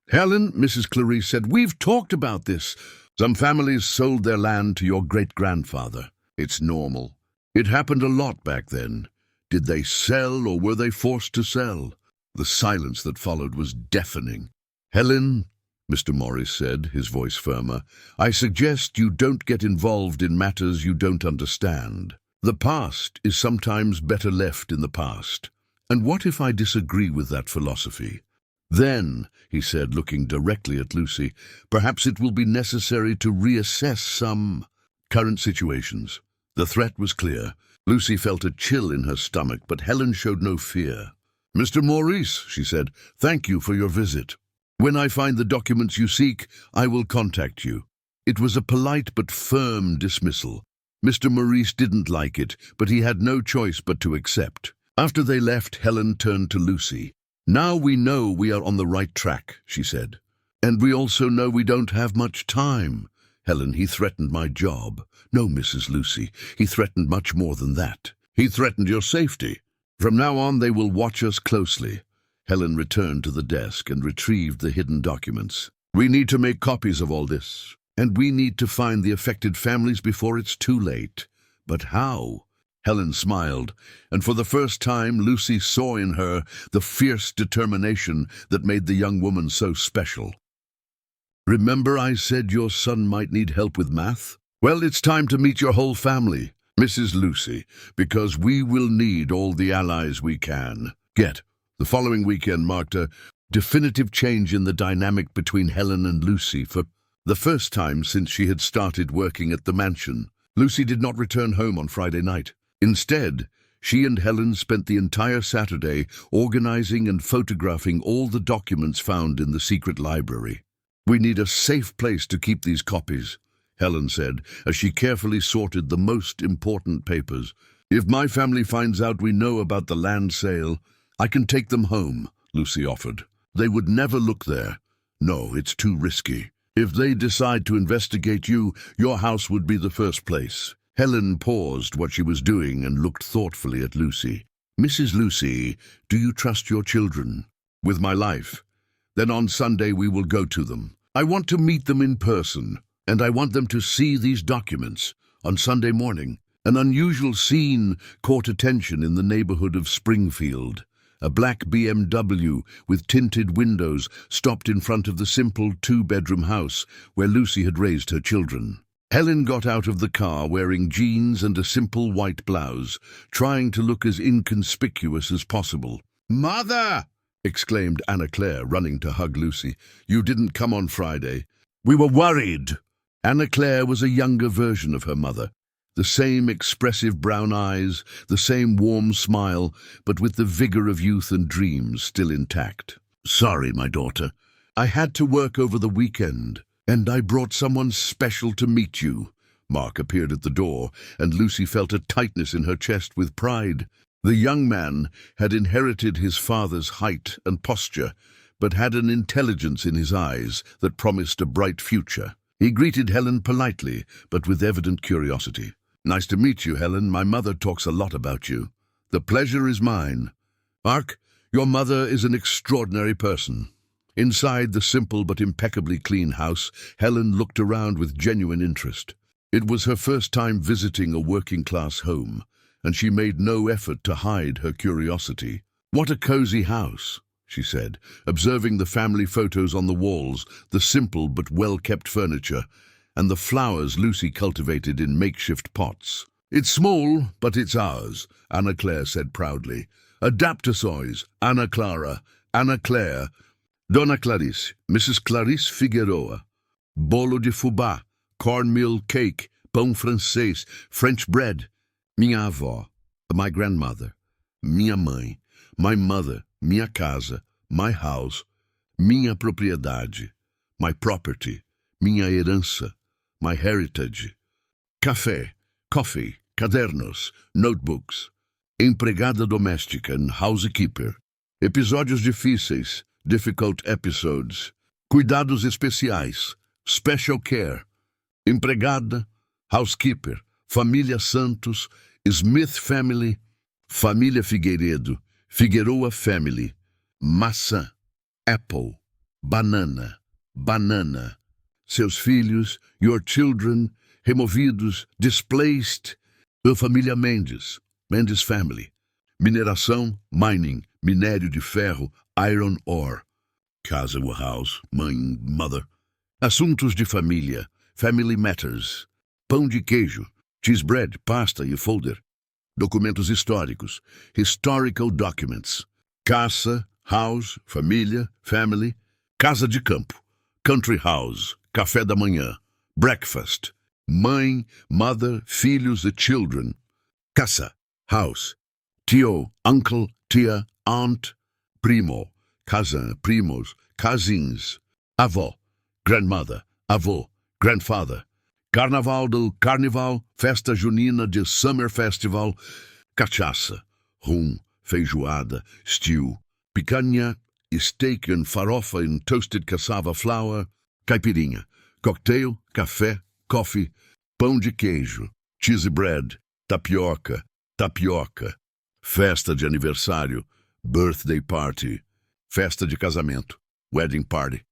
Speaker 1: "Helen," Mrs. Clarice said, "we've talked about this. Some families sold their land to your great-grandfather. It's normal. It happened a lot back then. Did they sell, or were they forced to sell?" The silence that followed was deafening. "Helen," Mr. Maurice said, his voice firmer, "I suggest you don't get involved in matters you don't understand. The past is sometimes better left in the past. And what if I disagree with that philosophy? Then," he said, looking directly at Lucy, "perhaps it will be necessary to reassess some current situations." The threat was clear. Lucy felt a chill in her stomach, but Helen showed no fear. "Mr. Maurice," she said, "thank you for your visit. When I find the documents you seek, I will contact you." It was a polite but firm dismissal. Mr. Maurice didn't like it, but he had no choice but to accept. After they left, Helen turned to Lucy. "Now we know we are on the right track," she said. "And we also know we don't have much time." "Helen, he threatened my job." "No, Mrs. Lucy, he threatened much more than that. He threatened your safety. From now on they will watch us closely." Helen returned to the desk and retrieved the hidden documents. "We need to make copies of all this, and we need to find the affected families before it's too late. But how?" Helen smiled, and for the first time Lucy saw in her the fierce determination that made the young woman so special. "Remember I said your son might need help with math? Well, it's time to meet your whole family, Mrs. Lucy, because we will need all the allies we can get." The following weekend marked a definitive change in the dynamic between Helen and Lucy. For the first time since she had started working at the mansion, Lucy did not return home on Friday night. Instead, she and Helen spent the entire Saturday organizing and photographing all the documents found in the secret library. "We need a safe place to keep these copies," Helen said, as she carefully sorted the most important papers. "If my family finds out we know about the land sale, I can take them home," Lucy offered. "They would never look there. No, it's too risky. If they decide to investigate you, your house would be the first place." Helen paused what she was doing and looked thoughtfully at Lucy. "Mrs. Lucy, do you trust your children?" "With my life." "Then on Sunday we will go to them. I want to meet them in person, and I want them to see these documents. On Sunday morning, an unusual scene caught attention in the neighborhood of Springfield. A black BMW with tinted windows stopped in front of the simple two-bedroom house where Lucy had raised her children. Helen got out of the car wearing jeans and a simple white blouse, trying to look as inconspicuous as possible. "Mother!" exclaimed Anna Claire, running to hug Lucy. "You didn't come on Friday. We were worried." Anna Claire was a younger version of her mother. The same expressive brown eyes, the same warm smile, but with the vigor of youth and dreams still intact. "Sorry, my daughter. I had to work over the weekend, and I brought someone special to meet you." Mark appeared at the door, and Lucy felt a tightness in her chest with pride. The young man had inherited his father's height and posture, but had an intelligence in his eyes that promised a bright future. He greeted Helen politely, but with evident curiosity. "Nice to meet you, Helen. My mother talks a lot about you." "The pleasure is mine. Mark, your mother is an extraordinary person." Inside the simple but impeccably clean house, Helen looked around with genuine interest. It was her first time visiting a working-class home, and she made no effort to hide her curiosity. "What a cozy house," she said, observing the family photos on the walls, the simple but well-kept furniture, and the flowers Lucy cultivated in makeshift pots. "It's small, but it's ours," Anna Claire said proudly. "Adaptações, Ana Clara, Ana Claire, Dona Clarice, Mrs. Clarice Figueroa. Bolo de fubá, cornmeal cake, pão francês, French bread. Minha avó, my grandmother. Minha mãe, my mother, minha casa, my house. Minha propriedade, my property, minha herança, my heritage. Café, coffee, cadernos, notebooks. Empregada doméstica and housekeeper. Episódios difíceis, difficult episodes. Cuidados especiais, special care. Empregada, housekeeper, família Santos, Smith family, família Figueiredo, Figueroa family. Maçã, apple, banana, banana. Seus filhos, your children, removidos, displaced. A família Mendes, Mendes family. Mineração, mining, minério de ferro, iron ore. Casa or house, mãe, mother. Assuntos de família, family matters. Pão de queijo, cheese bread, pasta e folder. Documentos históricos, historical documents. Casa, house, família, family. Casa de campo, country house, café da manhã. Breakfast, mãe, mother, filhos e children. Casa, house. Tio, uncle, tia, aunt. Primo, cousin, primos, cousins. Avó, grandmother, avô, grandfather. Carnaval do Carnival, festa junina de Summer Festival. Cachaça, rum, feijoada, stew. Picanha, steak and farofa in toasted cassava flour. Caipirinha, cocktail, café, coffee. Pão de queijo, cheese bread, tapioca, tapioca. Festa de aniversário, birthday party. Festa de casamento, wedding party.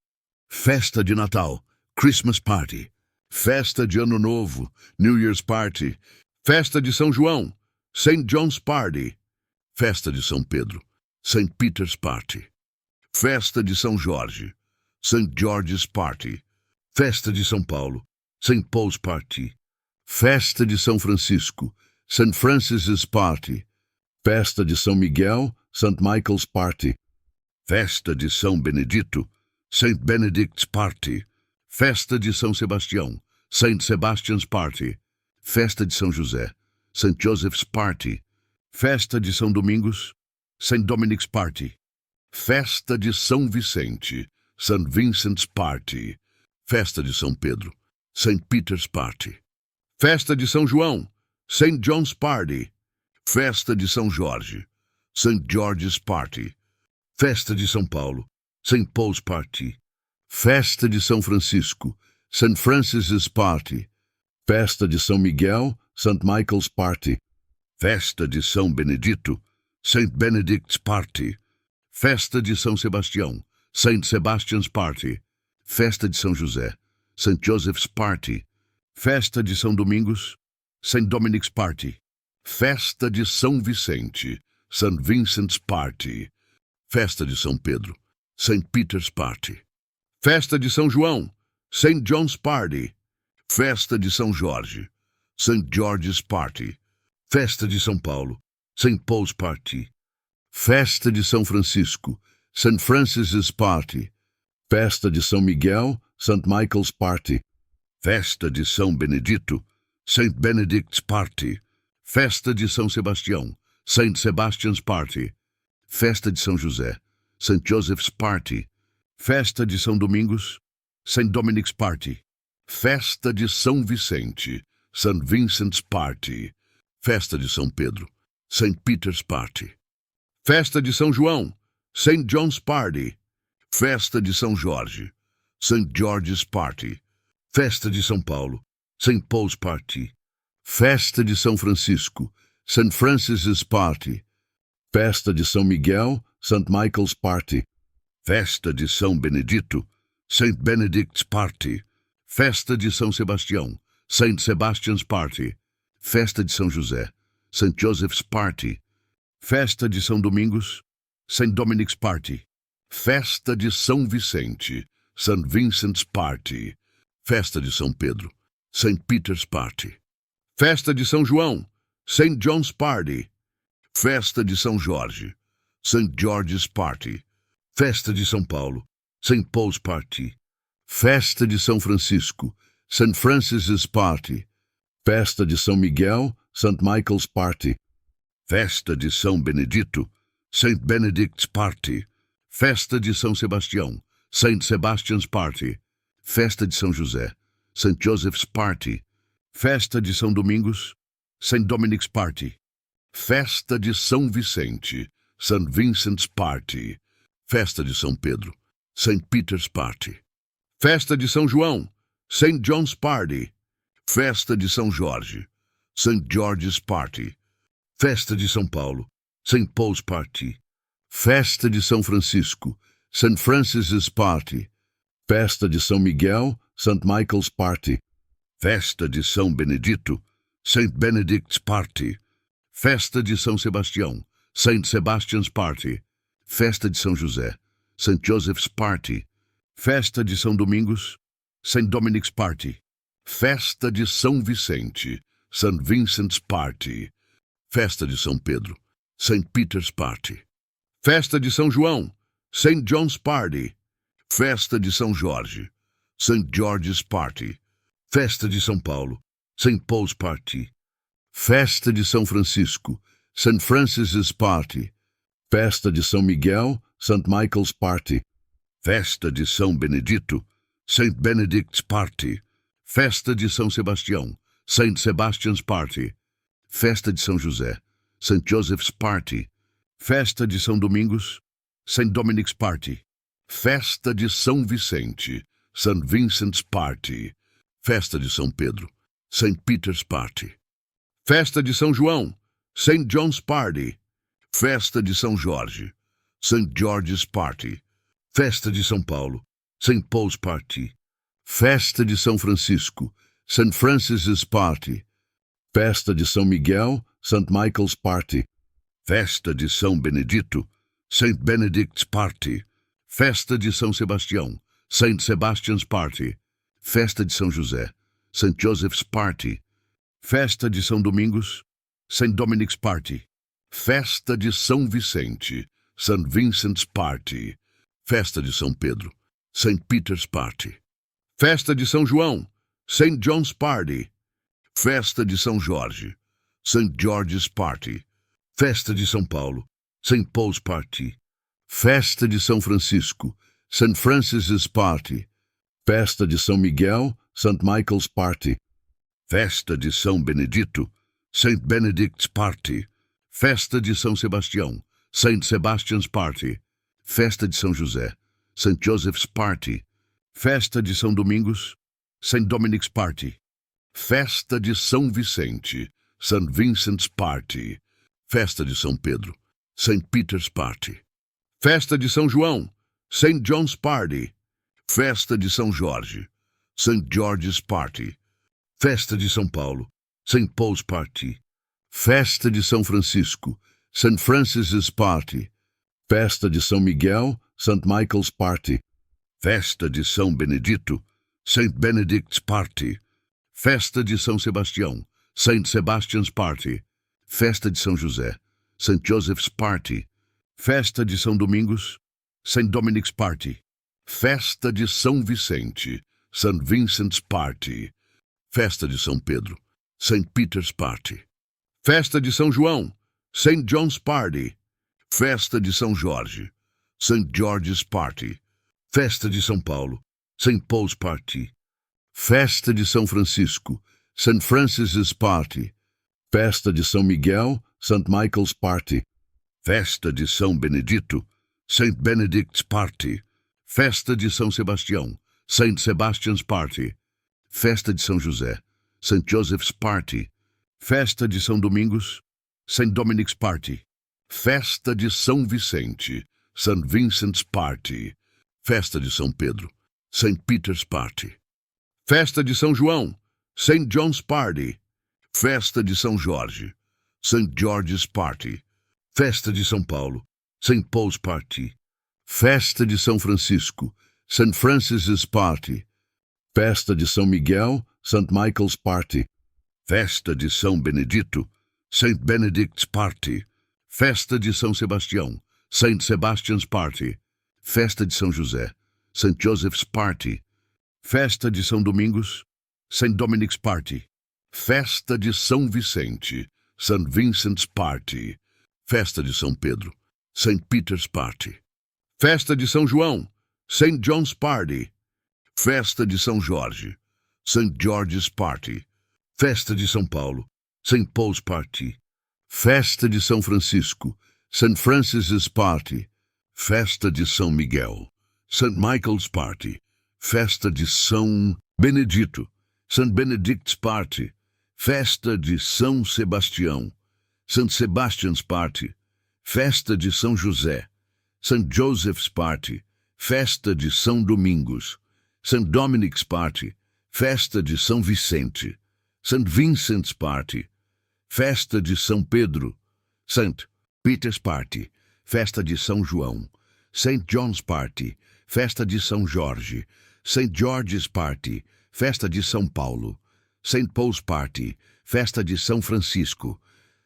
Speaker 1: Festa de Natal, Christmas party. Festa de Ano Novo, New Year's party. Festa de São João, St. John's party. Festa de São Pedro, St. Peter's party. Festa de São Jorge, St. George's party. Festa de São Paulo, St. Paul's party. Festa de São Francisco, St. Francis's party. Festa de São Miguel, St. Michael's party. Festa de São Benedito, St. Benedict's party. Festa de São Sebastião, St. Sebastian's party. Festa de São José, St. Joseph's party. Festa de São Domingos, St. Dominic's party. Festa de São Vicente, St. Vincent's party. Festa de São Pedro, St. Peter's party. Festa de São João, St. John's party. Festa de São Jorge, St. George's party. Festa de São Paulo, St. Paul's party. Festa de São Francisco, St. Francis's party. Festa de São Miguel, St. Michael's party. Festa de São Benedito, St. Benedict's party. Festa de São Sebastião, St. Sebastian's party. Festa de São José, St. Joseph's party. Festa de São Domingos, St. Dominic's party. Festa de São Vicente, St. Vincent's party. Festa de São Pedro, St. Peter's party. Festa de São João, St. John's party. Festa de São Jorge, St. George's party. Festa de São Paulo, St. Paul's party. Festa de São Francisco, St. Francis's party. Festa de São Miguel, St. Michael's party. Festa de São Benedito, St. Benedict's party. Festa de São Sebastião, St. Sebastian's party. Festa de São José, St. Joseph's party. Festa de São Domingos, St. Dominic's party. Festa de São Vicente, St. Vincent's party. Festa de São Pedro, St. Peter's party. Festa de São João, St. John's party. Festa de São Jorge, St. George's party. Festa de São Paulo, St. Paul's party. Festa de São Francisco, St. Francis's party. Festa de São Miguel, St. Michael's party. Festa de São Benedito, St. Benedict's party. Festa de São Sebastião, St. Sebastian's party. Festa de São José, St. Joseph's Party. Festa de São Domingos, St. Dominic's Party. Festa de São Vicente, St. Vincent's Party. Festa de São Pedro, St. Peter's Party. Festa de São João, St. John's Party. Festa de São Jorge, St. George's Party. Festa de São Paulo, St. Paul's Party. Festa de São Francisco, St. Francis's Party. Festa de São Miguel, St. Michael's Party. Festa de São Benedito, St. Benedict's Party. Festa de São Sebastião, St. Sebastian's Party. Festa de São José, St. Joseph's Party. Festa de São Domingos, St. Dominic's Party. Festa de São Vicente, St. Vincent's Party. Festa de São Pedro, St. Peter's Party. Festa de São João, St. John's Party. Festa de São Jorge, St. George's Party. Festa de São Paulo, St. Paul's Party. Festa de São Francisco, St. Francis's Party. Festa de São Miguel, St. Michael's Party. Festa de São Benedito, St. Benedict's Party. Festa de São Sebastião, St. Sebastian's Party. Festa de São José, St. Joseph's Party. Festa de São Domingos, St. Dominic's Party. Festa de São Vicente, St. Vincent's Party. Festa de São Pedro, St. Peter's Party. Festa de São João, St. John's Party. Festa de São Jorge, St. George's Party. Festa de São Paulo, St. Paul's Party. Festa de São Francisco, St. Francis's Party. Festa de São Miguel, St. Michael's Party. Festa de São Benedito, St. Benedict's Party. Festa de São Sebastião, St. Sebastian's Party. Festa de São José, St. Joseph's Party. Festa de São Domingos, St. Dominic's Party. Festa de São Vicente, St. Vincent's Party. Festa de São Pedro, St. Peter's Party. Festa de São João, St. John's Party. Festa de São Jorge, St. George's Party. Festa de São Paulo, St. Paul's Party. Festa de São Francisco, St. Francis's Party. Festa de São Miguel, St. Michael's Party. Festa de São Benedito, St. Benedict's Party. Festa de São Sebastião, St. Sebastian's Party. Festa de São José, St. Joseph's Party. Festa de São Domingos, St. Dominic's Party. Festa de São Vicente, St. Vincent's Party. Festa de São Pedro, St. Peter's Party. Festa de São João, St. John's Party. Festa de São Jorge, St. George's Party. Festa de São Paulo, St. Paul's Party. Festa de São Francisco, St. Francis's Party. Festa de São Miguel, St. Michael's Party. Festa de São Benedito, St. Benedict's Party. Festa de São Sebastião, St. Sebastian's Party. Festa de São José, St. Joseph's Party. Festa de São Domingos, St. Dominic's Party. Festa de São Vicente, St. Vincent's Party. Festa de São Pedro, St. Peter's Party. Festa de São João, St. John's Party. Festa de São Jorge, St. George's Party. Festa de São Paulo, St. Paul's Party. Festa de São Francisco, St. Francis's Party. Festa de São Miguel, St. Michael's Party. Festa de São Benedito, St. Benedict's Party. Festa de São Sebastião, St. Sebastian's Party. Festa de São José, St. Joseph's Party. Festa de São Domingos, St. Dominic's Party. Festa de São Vicente, St. Vincent's Party. Festa de São Pedro, St. Peter's Party. Festa de São João, St. John's Party. Festa de São Jorge, St. George's Party. Festa de São Paulo, St. Paul's Party. Festa de São Francisco, St. Francis's Party. Festa de São Miguel, St. Michael's Party. Festa de São Benedito, St. Benedict's Party. Festa de São Sebastião, St. Sebastian's Party. Festa de São José, St. Joseph's Party. Festa de São Domingos, St. Dominic's Party. Festa de São Vicente, St. Vincent's Party. Festa de São Pedro, St. Peter's Party. Festa de São João, St. John's Party. Festa de São Jorge, St. George's Party, Festa de São Paulo, St. Paul's Party, Festa de São Francisco, St. Francis's Party, Festa de São Miguel, St. Michael's Party, Festa de São Benedito, St. Benedict's Party, Festa de São Sebastião, St. Sebastian's Party, Festa de São José, St. Joseph's Party, Festa de São Domingos, St. Dominic's Party, Festa de São Vicente, St. Vincent's Party, Festa de São Pedro, St. Peter's Party, Festa de São João, St. John's Party, Festa de São Jorge, St. George's Party, Festa de São Paulo, St. Paul's Party, Festa de São Francisco, St. Francis's Party, Festa de São Miguel, St. Michael's Party, Festa de São Benedito, St. Benedict's Party, Festa de São Sebastião, St. Sebastian's Party, Festa de São José, St. Joseph's Party, Festa de São Domingos, St. Dominic's Party, Festa de São Vicente, St. Vincent's Party, Festa de São Pedro, St. Peter's Party, Festa de São João, St. John's Party, Festa de São Jorge, St. George's Party, Festa de São Paulo, St. Paul's Party, Festa de São Francisco,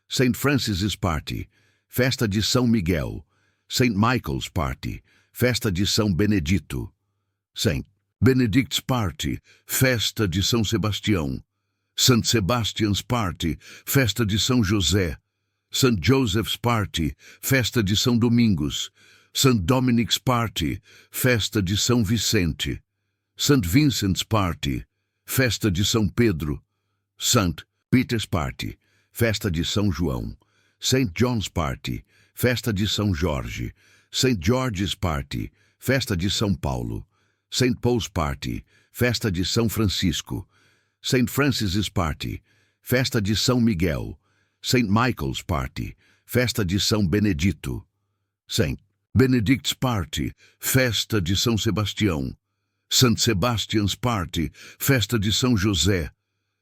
Speaker 1: St. Francis's Party, Festa de São Miguel, St. Michael's Party, Festa de São Benedito, St. Benedict's Party, Festa de São Sebastião, St. Sebastian's Party, Festa de São José, St. Joseph's Party, Festa de São Domingos, St. Dominic's Party, Festa de São Vicente, St. Vincent's Party, Festa de São Pedro, St. Peter's Party, Festa de São João, St. John's Party, Festa de São Jorge, St. George's Party, Festa de São Paulo, St. Paul's Party, Festa de São Francisco, St. Francis's Party, Festa de São Miguel, St. Michael's Party, Festa de São Benedito, St. Benedict's Party, Festa de São Sebastião, St. Sebastian's Party, Festa de São José,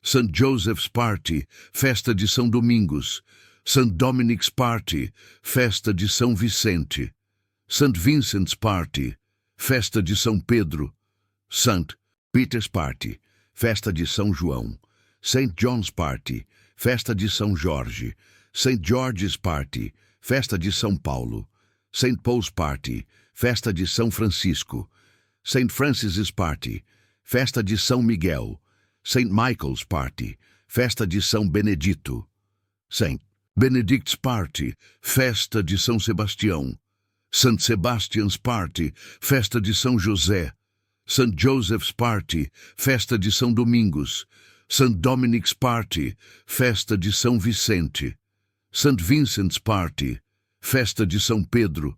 Speaker 1: St. Joseph's Party, Festa de São Domingos, St. Dominic's Party, Festa de São Vicente, St. Vincent's Party, Festa de São Pedro, St. Peter's Party, Festa de São João, St. John's Party, Festa de São Jorge, St. George's Party, Festa de São Paulo, St. Paul's Party, Festa de São Francisco, St. Francis's Party, Festa de São Miguel, St. Michael's Party, Festa de São Benedito, St. Benedict's Party, Festa de São Sebastião, St. Sebastian's Party, Festa de São José, St. Joseph's Party, Festa de São Domingos, St. Dominic's Party, Festa de São Vicente, St. Vincent's Party, Festa de São Pedro,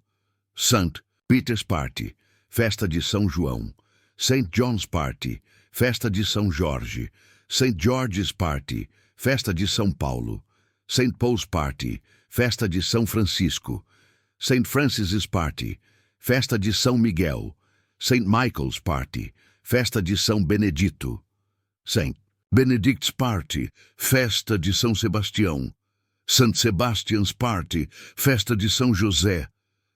Speaker 1: St. Peter's Party, Festa de São João, St. John's Party, Festa de São Jorge, St. George's Party, Festa de São Paulo, St. Paul's Party, Festa de São Francisco, St. Francis's Party, Festa de São Miguel, St. Michael's Party, Festa de São Benedito, St. Benedict's Party, Festa de São Sebastião, St. Sebastian's Party, Festa de São José,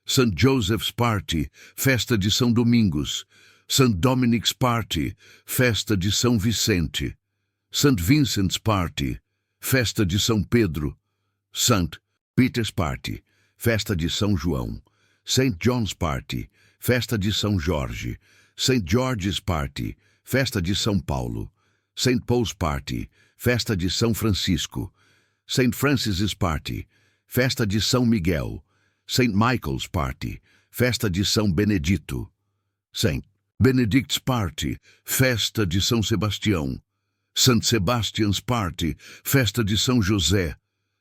Speaker 1: St. Joseph's Party, Festa de São Domingos, St. Dominic's Party, Festa de São Vicente, St. Vincent's Party, Festa de São Pedro, St. Peter's Party, Festa de São João, St. John's Party, Festa de São Jorge, St. George's Party, Festa de São Paulo, St. Paul's Party, Festa de São Francisco, St. Francis's Party, Festa de São Miguel, St. Michael's Party, Festa de São Benedito, St. Benedict's Party, Festa de São Sebastião, St. Sebastian's Party, Festa de São José,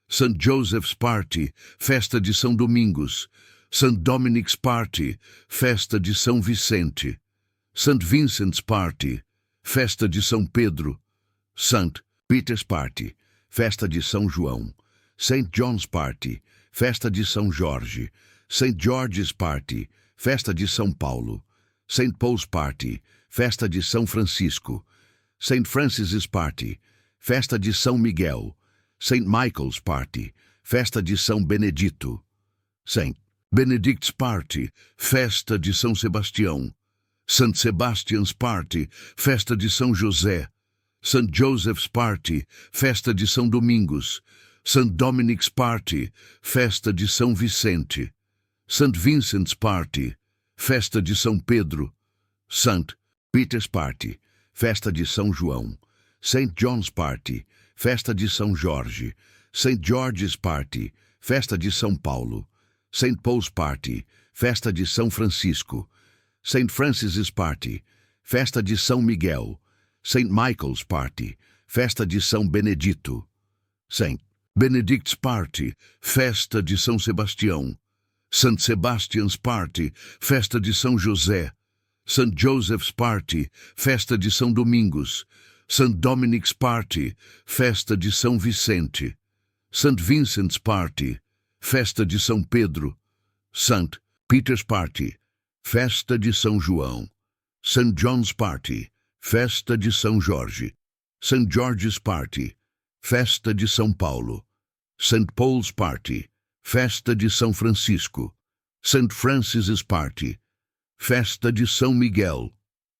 Speaker 1: St. Joseph's Party, Festa de São Domingos, St. Dominic's Party, Festa de São Vicente, St. Vincent's Party, Festa de São Pedro, St. Peter's Party, Festa de São João, St. John's Party, Festa de São Jorge, St. George's Party, Festa de São Paulo, St. Paul's Party, Festa de São Francisco, St. Francis's Party, Festa de São Miguel, St. Michael's Party, festa de São Benedito. Saint Benedict's Party, festa de São Sebastião. St. Sebastian's Party, festa de São José. St. Joseph's Party, festa de São Domingos. St. Dominic's Party, festa de São Vicente. St. Vincent's Party, festa de São Pedro. St. Peter's Party, festa de São João. St. John's Party, festa de São Jorge. St. George's Party, festa de São Paulo. St. Paul's Party, festa de São Francisco. St. Francis's Party, festa de São Miguel. St. Michael's Party, festa de São Benedito. St. Benedict's Party, festa de São Sebastião. St. Sebastian's Party, festa de São José. St. Joseph's Party, festa de São Domingos. St. Dominic's Party, festa de São Vicente. St. Vincent's Party, festa de São Pedro. St. Peter's Party, festa de São João. St. John's Party, festa de São Jorge. St. George's Party, festa de São Paulo. St. Paul's Party, festa de São Francisco. St. Francis's Party, festa de São Miguel.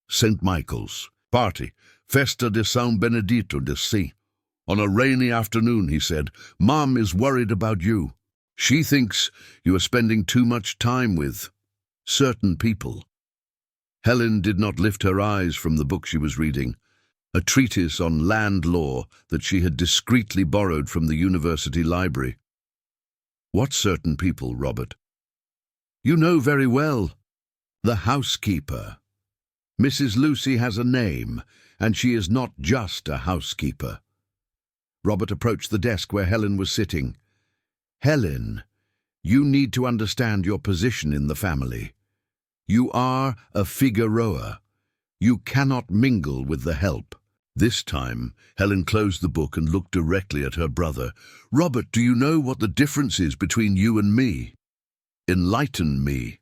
Speaker 1: St. Michael's Party, festa de São Benedito de Si. On a rainy afternoon, he said, Mom is worried about you. She thinks you are spending too much time with certain people. Helen did not lift her eyes from the book she was reading, a treatise on land law that she had discreetly borrowed from the university library. What certain people, Robert? You know very well. The housekeeper. Mrs. Lucy has a name, and she is not just a housekeeper. Robert approached the desk where Helen was sitting. Helen, you need to understand your position in the family. You are a Figueroa. You cannot mingle with the help. This time, Helen closed the book and looked directly at her brother. Robert, do you know what the difference is between you and me? Enlighten me.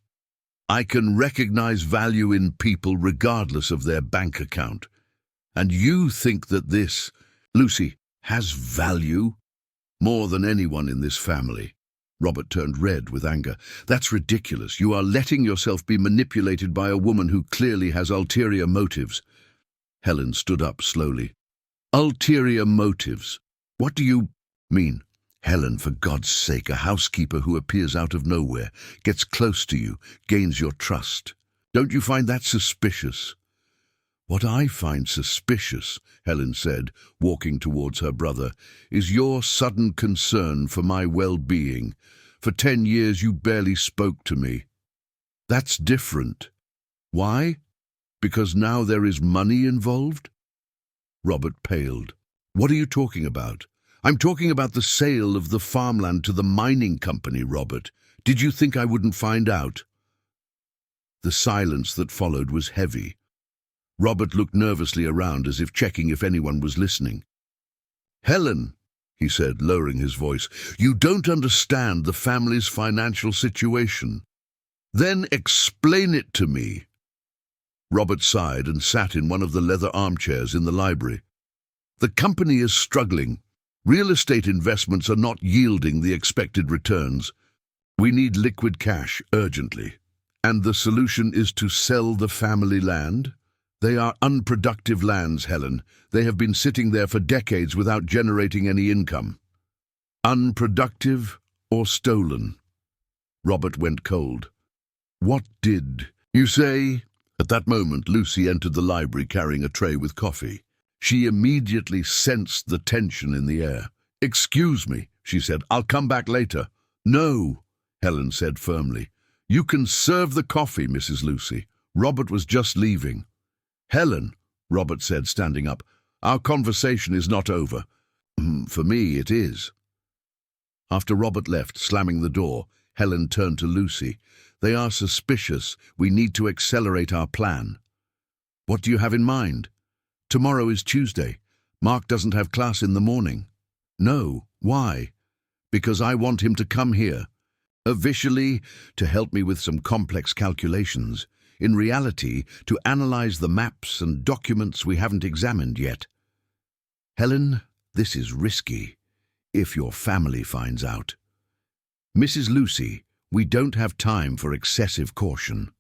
Speaker 1: I can recognize value in people regardless of their bank account. And you think that this, Lucy, has value? More than anyone in this family. Robert turned red with anger. That's ridiculous. You are letting yourself be manipulated by a woman who clearly has ulterior motives. Helen stood up slowly. Ulterior motives? What do you mean? Helen, for God's sake, a housekeeper who appears out of nowhere, gets close to you, gains your trust. Don't you find that suspicious? What I find suspicious, Helen said, walking towards her brother, is your sudden concern for my well-being. For 10 years you barely spoke to me. That's different. Why? Because now there is money involved? Robert paled. What are you talking about? I'm talking about the sale of the farmland to the mining company, Robert. Did you think I wouldn't find out? The silence that followed was heavy. Robert looked nervously around as if checking if anyone was listening. Helen, he said, lowering his voice, you don't understand the family's financial situation. Then explain it to me. Robert sighed and sat in one of the leather armchairs in the library. The company is struggling. Real estate investments are not yielding the expected returns. We need liquid cash urgently. And the solution is to sell the family land? They are unproductive lands, Helen. They have been sitting there for decades without generating any income. Unproductive or stolen? Robert went cold. What did you say? At that moment, Lucy entered the library carrying a tray with coffee. She immediately sensed the tension in the air. Excuse me, she said. I'll come back later. No, Helen said firmly. You can serve the coffee, Mrs. Lucy. Robert was just leaving. Helen, Robert said, standing up, our conversation is not over. For me, it is. After Robert left, slamming the door, Helen turned to Lucy. They are suspicious. We need to accelerate our plan. What do you have in mind? Tomorrow is Tuesday. Mark doesn't have class in the morning. No. Why? Because I want him to come here. Officially, to help me with some complex calculations. In reality, to analyze the maps and documents we haven't examined yet. Helen, this is risky. if your family finds out. Mrs. Lucy, we don't have time for excessive caution.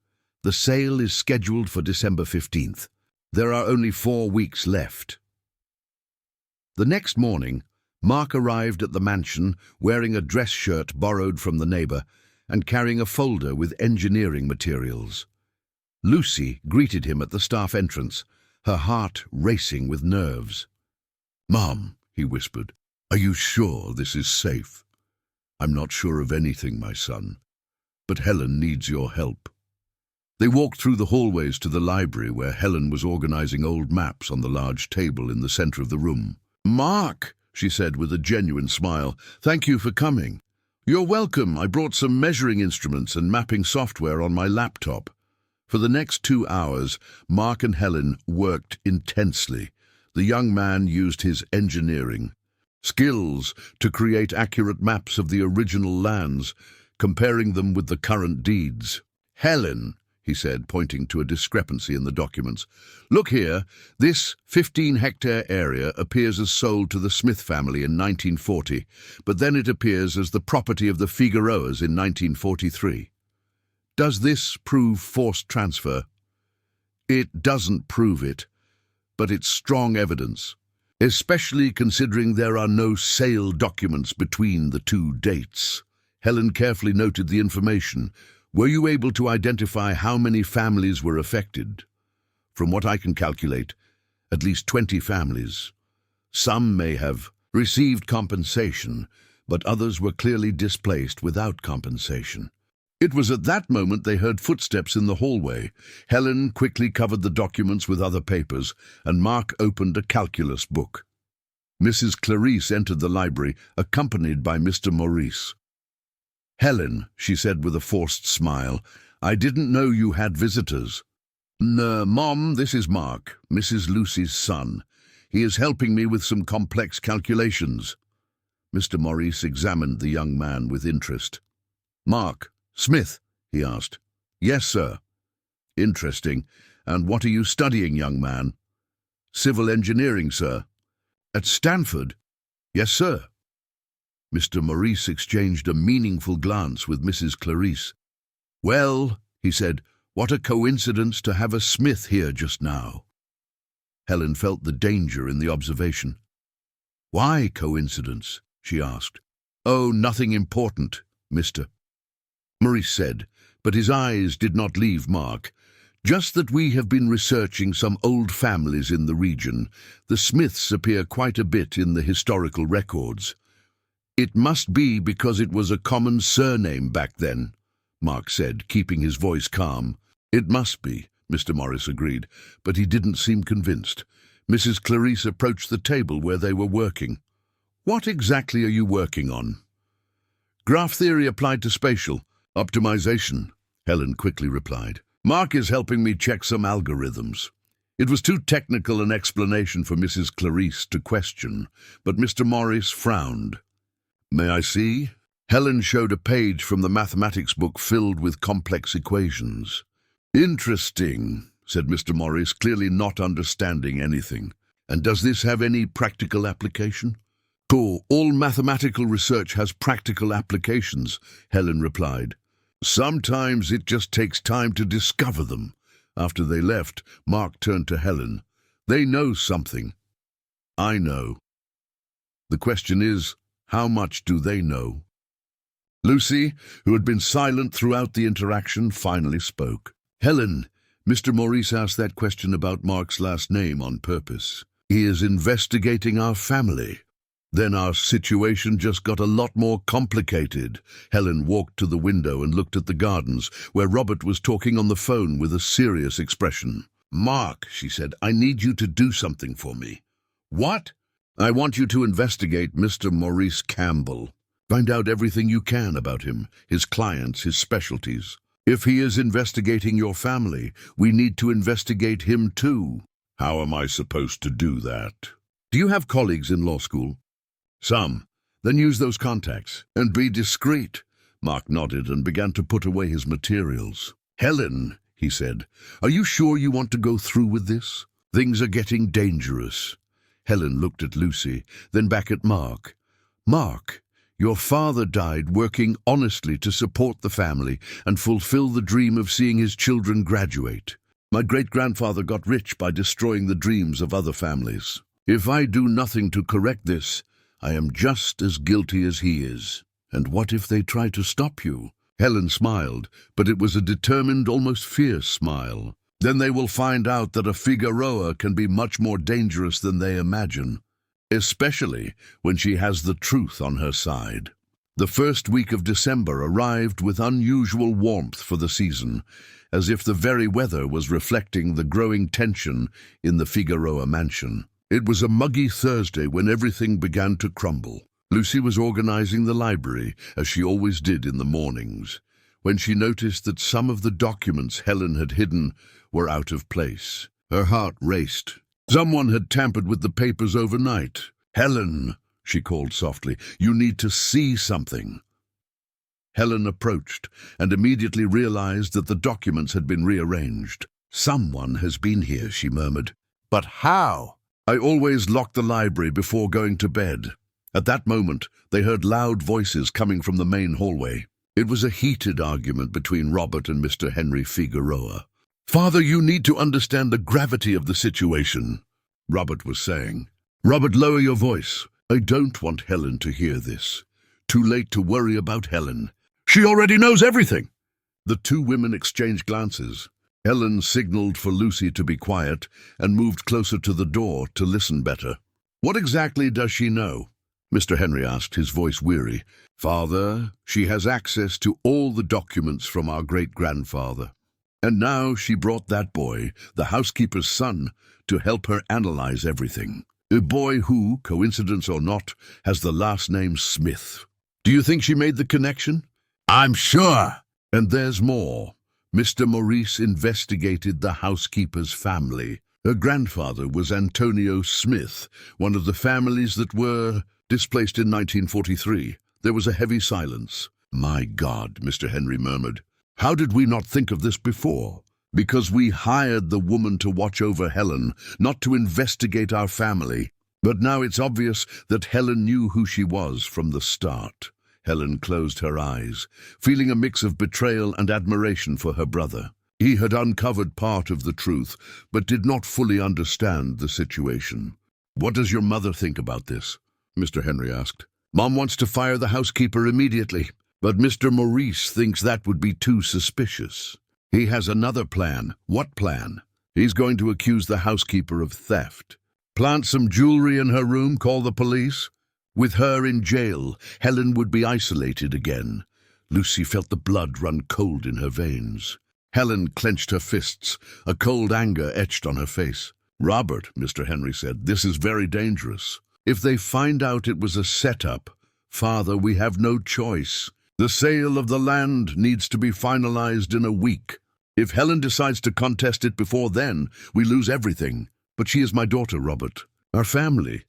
Speaker 1: The sale is scheduled for December 15th. There are only 4 weeks left. The next morning, Mark arrived at the mansion wearing a dress shirt borrowed from the neighbor and carrying a folder with engineering materials. Lucy greeted him at the staff entrance, her heart racing with nerves. "Mom," he whispered, "are you sure this is safe?" "I'm not sure of anything, my son, but Helen needs your help." They walked through the hallways to the library where Helen was organizing old maps on the large table in the center of the room. "Mark," she said with a genuine smile, "thank you for coming." "You're welcome. I brought some measuring instruments and mapping software on my laptop." For the next 2 hours, Mark and Helen worked intensely. The young man used his engineering skills to create accurate maps of the original lands, comparing them with the current deeds. "Helen," he said, pointing to a discrepancy in the documents, "look here, this 15-hectare area appears as sold to the Smith family in 1940, but then it appears as the property of the Figueroas in 1943. Does this prove forced transfer?" "It doesn't prove it, but it's strong evidence, especially considering there are no sale documents between the 2 dates." Helen carefully noted the information. "Were you able to identify how many families were affected?" "From what I can calculate, at least 20 families. Some may have received compensation, but others were clearly displaced without compensation." It was at that moment they heard footsteps in the hallway. Helen quickly covered the documents with other papers, and Mark opened a calculus book. Mrs. Clarice entered the library, accompanied by Mr. Maurice. "Helen," she said with a forced smile, "I didn't know you had visitors." "Mom, this is Mark, Mrs. Lucy's son. He is helping me with some complex calculations." Mr. Maurice examined the young man with interest. "Mark Smith?" he asked. "Yes, sir." "Interesting. And what are you studying, young man?" "Civil engineering, sir." "At Stanford?" "Yes, sir." Mr. Maurice exchanged a meaningful glance with Mrs. Clarice. "Well," he said, "what a coincidence to have a Smith here just now." Helen felt the danger in the observation. "Why coincidence?" she asked. "Oh, nothing important, Mr. Maurice said, but his eyes did not leave Mark. "Just that we have been researching some old families in the region. The Smiths appear quite a bit in the historical records." "It must be because it was a common surname back then," Mark said, keeping his voice calm. "It must be," Mr. Maurice agreed, but he didn't seem convinced. Mrs. Clarice approached the table where they were working. "What exactly are you working on?" "Graph theory applied to spatial optimization," Helen quickly replied. "Mark is helping me check some algorithms." It was too technical an explanation for Mrs. Clarice to question, but Mr. Maurice frowned. "May I see?" Helen showed a page from the mathematics book filled with complex equations. "Interesting," said Mr. Maurice, clearly not understanding anything. "And does this have any practical application?" "Oh, all mathematical research has practical applications," Helen replied. "Sometimes it just takes time to discover them." After they left, Mark turned to Helen. "They know something. I know. The question is, how much do they know?" Lucy, who had been silent throughout the interaction, finally spoke. "Helen, Mr. Maurice asked that question about Mark's last name on purpose. He is investigating our family." Then our situation just got a lot more complicated. Helen walked to the window and looked at the gardens, where Robert was talking on the phone with a serious expression. "Mark," she said, "I need you to do something for me." "What?" "I want you to investigate Mr. Maurice Campbell. Find out everything you can about him, his clients, his specialties. If he is investigating your family, we need to investigate him too." "How am I supposed to do that?" "Do you have colleagues in law school?" "Some." "Then use those contacts. And be discreet." Mark nodded and began to put away his materials. "Helen," he said, "are you sure you want to go through with this? Things are getting dangerous." Helen looked at Lucy, then back at Mark. Mark, your father died working honestly to support the family and fulfill the dream of seeing his children graduate. My great-grandfather got rich by destroying the dreams of other families. If I do nothing to correct this, I am just as guilty as he is. And what if they try to stop you? Helen smiled, but it was a determined, almost fierce smile. Then they will find out that a Figueroa can be much more dangerous than they imagine, especially when she has the truth on her side. The first week of December arrived with unusual warmth for the season, as if the very weather was reflecting the growing tension in the Figueroa mansion. It was a muggy Thursday when everything began to crumble. Lucy was organizing the library, as she always did in the mornings, when she noticed that some of the documents Helen had hidden were out of place. Her heart raced. Someone had tampered with the papers overnight. "Helen," she called softly, "you need to see something." Helen approached and immediately realized that the documents had been rearranged. "Someone has been here," she murmured. "But how?" "I always lock the library before going to bed." At that moment, they heard loud voices coming from the main hallway. It was a heated argument between Robert and Mr. Henry Figueroa. "Father, you need to understand the gravity of the situation," Robert was saying. "Robert, lower your voice. I don't want Helen to hear this. Too late to worry about Helen. She already knows everything." The two women exchanged glances. Helen signaled for Lucy to be quiet and moved closer to the door to listen better. "What exactly does she know?" Mr. Henry asked, his voice weary. "Father, she has access to all the documents from our great-grandfather. And now she brought that boy, the housekeeper's son, to help her analyze everything. A boy who, coincidence or not, has the last name Smith. Do you think she made the connection?" "I'm sure." "And there's more. Mr. Maurice investigated the housekeeper's family. Her grandfather was Antonio Smith, one of the families that were displaced in 1943. There was a heavy silence. "My God," Mr. Henry murmured. "How did we not think of this before?" "Because we hired the woman to watch over Helen, not to investigate our family. But now it's obvious that Helen knew who she was from the start." Helen closed her eyes, feeling a mix of betrayal and admiration for her brother. He had uncovered part of the truth, but did not fully understand the situation. "What does your mother think about this?" Mr. Henry asked. "Mom wants to fire the housekeeper immediately, but Mr. Maurice thinks that would be too suspicious. He has another plan." "What plan?" "He's going to accuse the housekeeper of theft. Plant some jewelry in her room, call the police. With her in jail, Helen would be isolated again." Lucy felt the blood run cold in her veins. Helen clenched her fists, a cold anger etched on her face. "Robert," Mr. Henry said, "this is very dangerous. If they find out it was a setup, Father, we have no choice. The sale of the land needs to be finalized in a week. If Helen decides to contest it before then, we lose everything. But she is my daughter, Robert. Our family.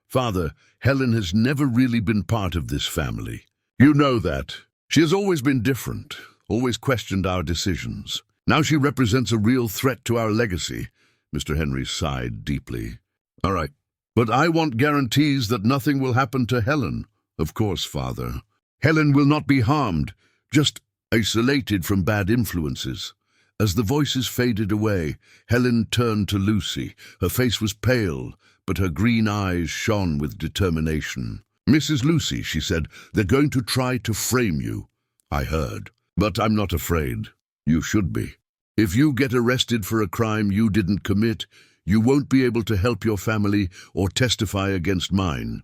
Speaker 1: Father, Helen has never really been part of this family. You know that. She has always been different, always questioned our decisions. Now she represents a real threat to our legacy." Mr. Henry sighed deeply. "All right. But I want guarantees that nothing will happen to Helen." "Of course, Father. Helen will not be harmed, just isolated from bad influences." As the voices faded away, Helen turned to Lucy. Her face was pale, but her green eyes shone with determination. "Mrs. Lucy," she said, "they're going to try to frame you." "I heard. But I'm not afraid. You should be. If you get arrested for a crime you didn't commit, you won't be able to help your family or testify against mine."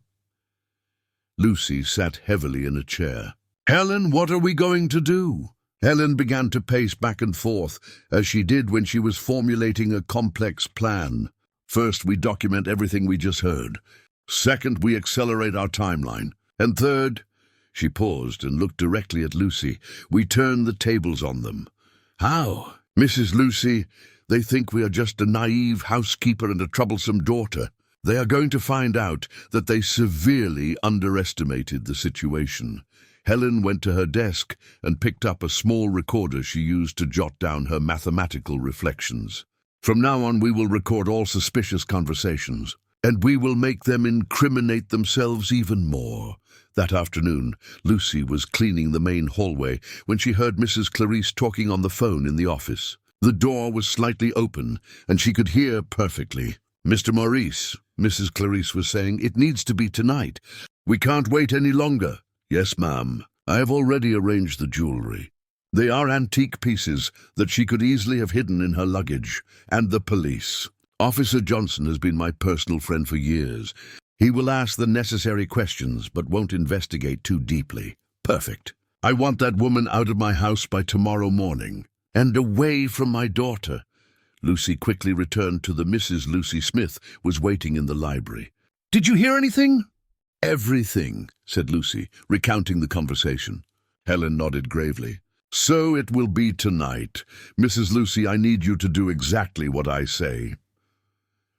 Speaker 1: Lucy sat heavily in a chair. "Helen, what are we going to do?" Helen began to pace back and forth, as she did when she was formulating a complex plan. "First, we document everything we just heard. Second, we accelerate our timeline. And third," she paused and looked directly at Lucy, "we turn the tables on them." "How?" "Mrs. Lucy, they think we are just a naive housekeeper and a troublesome daughter. They are going to find out that they severely underestimated the situation." Helen went to her desk and picked up a small recorder she used to jot down her mathematical reflections. "From now on, we will record all suspicious conversations. and we will make them incriminate themselves even more." That afternoon, Lucy was cleaning the main hallway when she heard Mrs. Clarice talking on the phone in the office. The door was slightly open, and she could hear perfectly. "Mr. Maurice," Mrs. Clarice was saying, "it needs to be tonight. We can't wait any longer." "Yes, ma'am. I have already arranged the jewelry. They are antique pieces that she could easily have hidden in her luggage. And the police. Officer Johnson has been my personal friend for years. He will ask the necessary questions, but won't investigate too deeply." "Perfect. I want that woman out of my house by tomorrow morning, and away from my daughter." Lucy quickly returned to the Mrs. Lucy Smith was waiting in the library. "Did you hear anything?" "Everything," said Lucy, recounting the conversation. Helen nodded gravely. "So it will be tonight. Mrs. Lucy, I need you to do exactly what I say."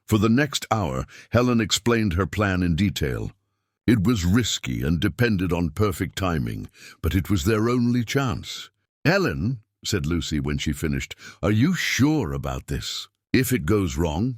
Speaker 1: For the next hour, Helen explained her plan in detail. It was risky and depended on perfect timing, but it was their only chance. "Helen," said Lucy when she finished, "are you sure about this? If it goes wrong,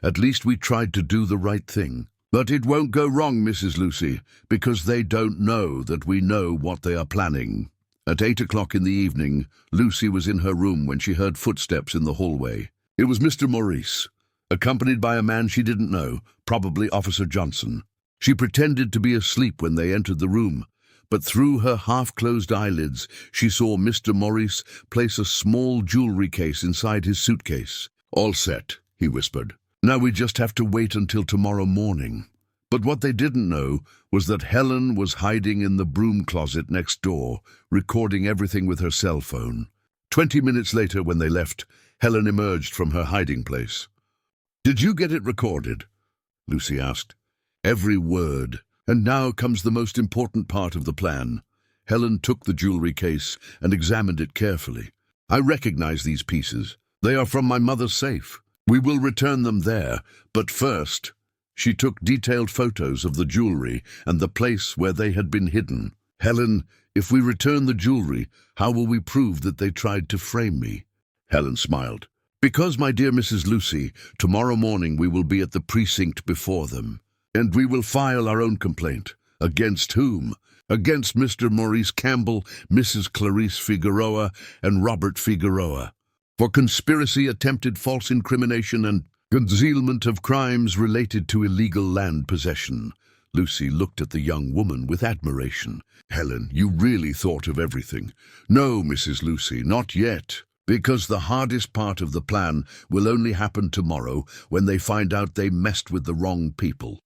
Speaker 1: at least we tried to do the right thing." "But it won't go wrong, Mrs. Lucy, because they don't know that we know what they are planning." At 8 o'clock in the evening, Lucy was in her room when she heard footsteps in the hallway. It was Mr. Maurice, accompanied by a man she didn't know, probably Officer Johnson. She pretended to be asleep when they entered the room, but through her half-closed eyelids she saw Mr. Maurice place a small jewelry case inside his suitcase. "All set," he whispered. "Now we just have to wait until tomorrow morning." But what they didn't know was that Helen was hiding in the broom closet next door, recording everything with her cell phone. 20 minutes later, when they left, Helen emerged from her hiding place. "Did you get it recorded?" Lucy asked. "Every word. And now comes the most important part of the plan." Helen took the jewelry case and examined it carefully. "I recognize these pieces. They are from my mother's safe. We will return them there, but first..." She took detailed photos of the jewelry and the place where they had been hidden. "Helen, if we return the jewelry, how will we prove that they tried to frame me?" Helen smiled. "Because, my dear Mrs. Lucy, tomorrow morning we will be at the precinct before them, and we will file our own complaint." "Against whom?" "Against Mr. Maurice Campbell, Mrs. Clarice Figueroa, and Robert Figueroa, for conspiracy, attempted false incrimination, and concealment of crimes related to illegal land possession." Lucy looked at the young woman with admiration. "Helen, you really thought of everything." "No, Mrs. Lucy, not yet. Because the hardest part of the plan will only happen tomorrow when they find out they messed with the wrong people."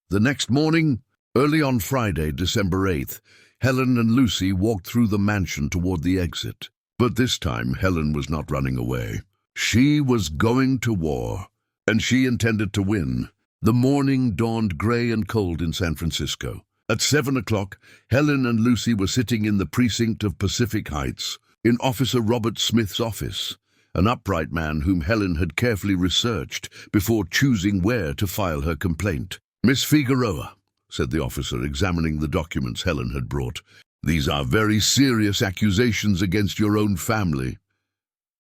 Speaker 1: The next morning, early on Friday, December 8th, Helen and Lucy walked through the mansion toward the exit. But this time Helen was not running away. She was going to war, and she intended to win. The morning dawned gray and cold in San Francisco. At 7 o'clock, Helen and Lucy were sitting in the precinct of Pacific Heights, in Officer Robert Smith's office, an upright man whom Helen had carefully researched before choosing where to file her complaint. "Miss Figueroa," said the officer, examining the documents Helen had brought, "these are very serious accusations against your own family."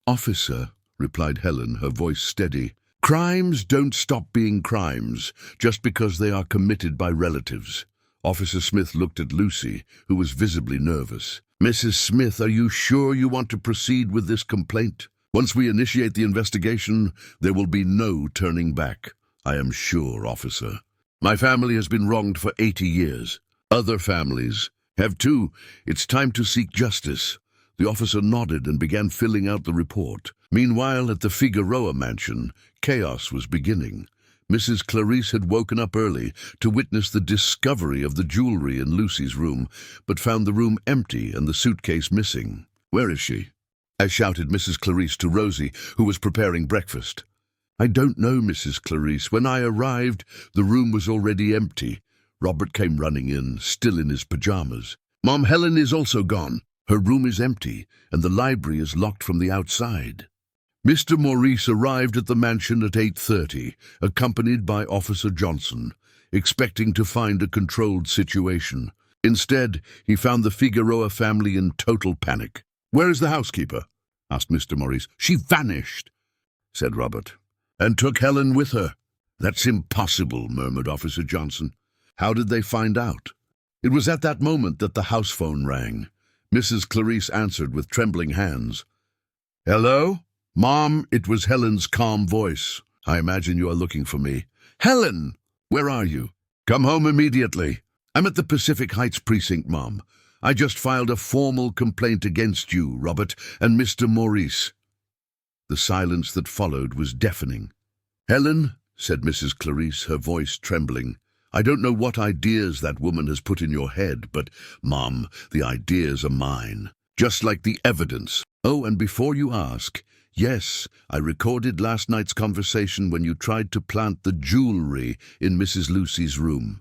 Speaker 1: "Officer," replied Helen, her voice steady, "crimes don't stop being crimes just because they are committed by relatives." Officer Smith looked at Lucy, who was visibly nervous. "Mrs. Smith, are you sure you want to proceed with this complaint? Once we initiate the investigation, there will be no turning back." "I am sure, officer. My family has been wronged for 80 years. Other families have too. It's time to seek justice." The officer nodded and began filling out the report. Meanwhile, at the Figueroa mansion, chaos was beginning. Mrs. Clarice had woken up early to witness the discovery of the jewelry in Lucy's room, but found the room empty and the suitcase missing. "Where is she?" shouted Mrs. Clarice to Rosie, who was preparing breakfast. "I don't know, Mrs. Clarice. When I arrived, the room was already empty." Robert came running in, still in his pajamas. "Mom, Helen is also gone. Her room is empty, and the library is locked from the outside." Mr. Maurice arrived at the mansion at 8:30, accompanied by Officer Johnson, expecting to find a controlled situation. Instead, he found the Figueroa family in total panic. "Where is the housekeeper?" asked Mr. Maurice. "She vanished," said Robert, "and took Helen with her." "That's impossible," murmured Officer Johnson. "How did they find out?" It was at that moment that the house phone rang. Mrs. Clarice answered with trembling hands. "Hello? Mom," it was Helen's calm voice. "I imagine you are looking for me." "Helen! Where are you?" "Come home immediately." "I'm at the Pacific Heights precinct, Mom. I just filed a formal complaint against you, Robert, and Mr. Maurice." The silence that followed was deafening. "Helen," said Mrs. Clarice, her voice trembling, "I don't know what ideas that woman has put in your head, but, Mom, the ideas are mine, just like the evidence. Oh, and before you ask, yes, I recorded last night's conversation when you tried to plant the jewelry in Mrs. Lucy's room."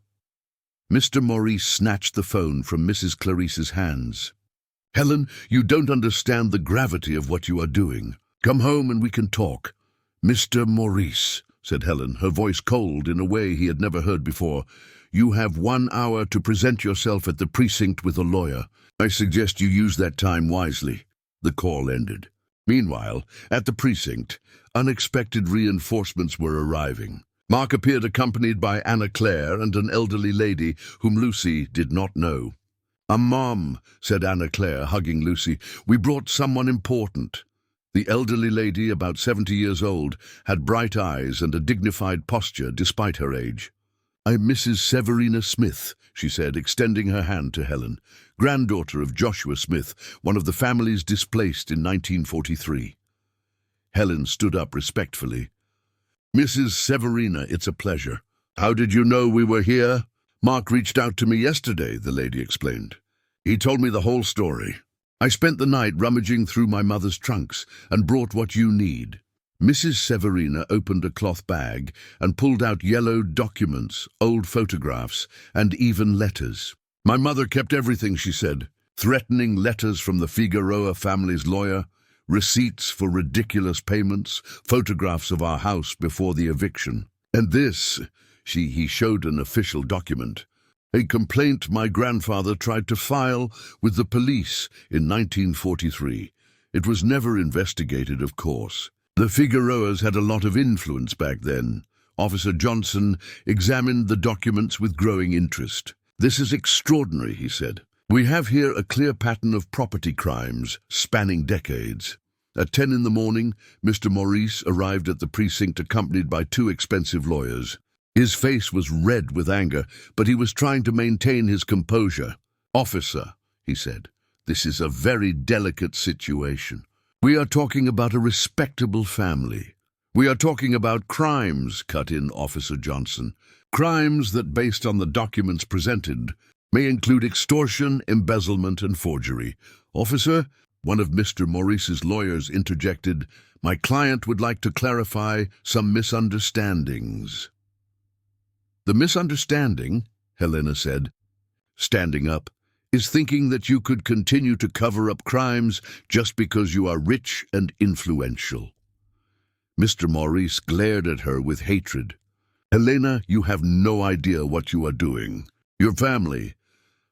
Speaker 1: Mr. Maurice snatched the phone from Mrs. Clarice's hands. "Helen, you don't understand the gravity of what you are doing. Come home and we can talk." "Mr. Maurice," said Helen, her voice cold in a way he had never heard before, "you have 1 hour to present yourself at the precinct with a lawyer. I suggest you use that time wisely." The call ended. Meanwhile, at the precinct, unexpected reinforcements were arriving. Mark appeared accompanied by Anna Claire and an elderly lady whom Lucy did not know. Mom," said Anna Claire, hugging Lucy, "we brought someone important." The elderly lady, about 70 years old, had bright eyes and a dignified posture despite her age. "I'm Mrs. Severina Smith," she said, extending her hand to Helen, "granddaughter of Joshua Smith, one of the families displaced in 1943. Helen stood up respectfully. "Mrs. Severina, it's a pleasure. How did you know we were here?" "Mark reached out to me yesterday," the lady explained. "He told me the whole story. I spent the night rummaging through my mother's trunks and brought what you need." Mrs. Severina opened a cloth bag and pulled out yellowed documents, old photographs, and even letters. "My mother kept everything," she said. "Threatening letters from the Figueroa family's lawyer, receipts for ridiculous payments, photographs of our house before the eviction. And this," he showed an official document, "a complaint my grandfather tried to file with the police in 1943. It was never investigated, of course. The Figueroas had a lot of influence back then." Officer Johnson examined the documents with growing interest. "This is extraordinary," he said. "We have here a clear pattern of property crimes spanning decades." At 10 in the morning, Mr. Maurice arrived at the precinct accompanied by 2 expensive lawyers. His face was red with anger, but he was trying to maintain his composure. "Officer," he said, "this is a very delicate situation. We are talking about a respectable family." "We are talking about crimes," cut in Officer Johnson. "Crimes that, based on the documents presented, may include extortion, embezzlement, and forgery." "Officer," one of Mr. Maurice's lawyers interjected, "my client would like to clarify some misunderstandings." "The misunderstanding," Helena said, standing up, "is thinking that you could continue to cover up crimes just because you are rich and influential." Mr. Maurice glared at her with hatred. "Helena, you have no idea what you are doing. Your family—"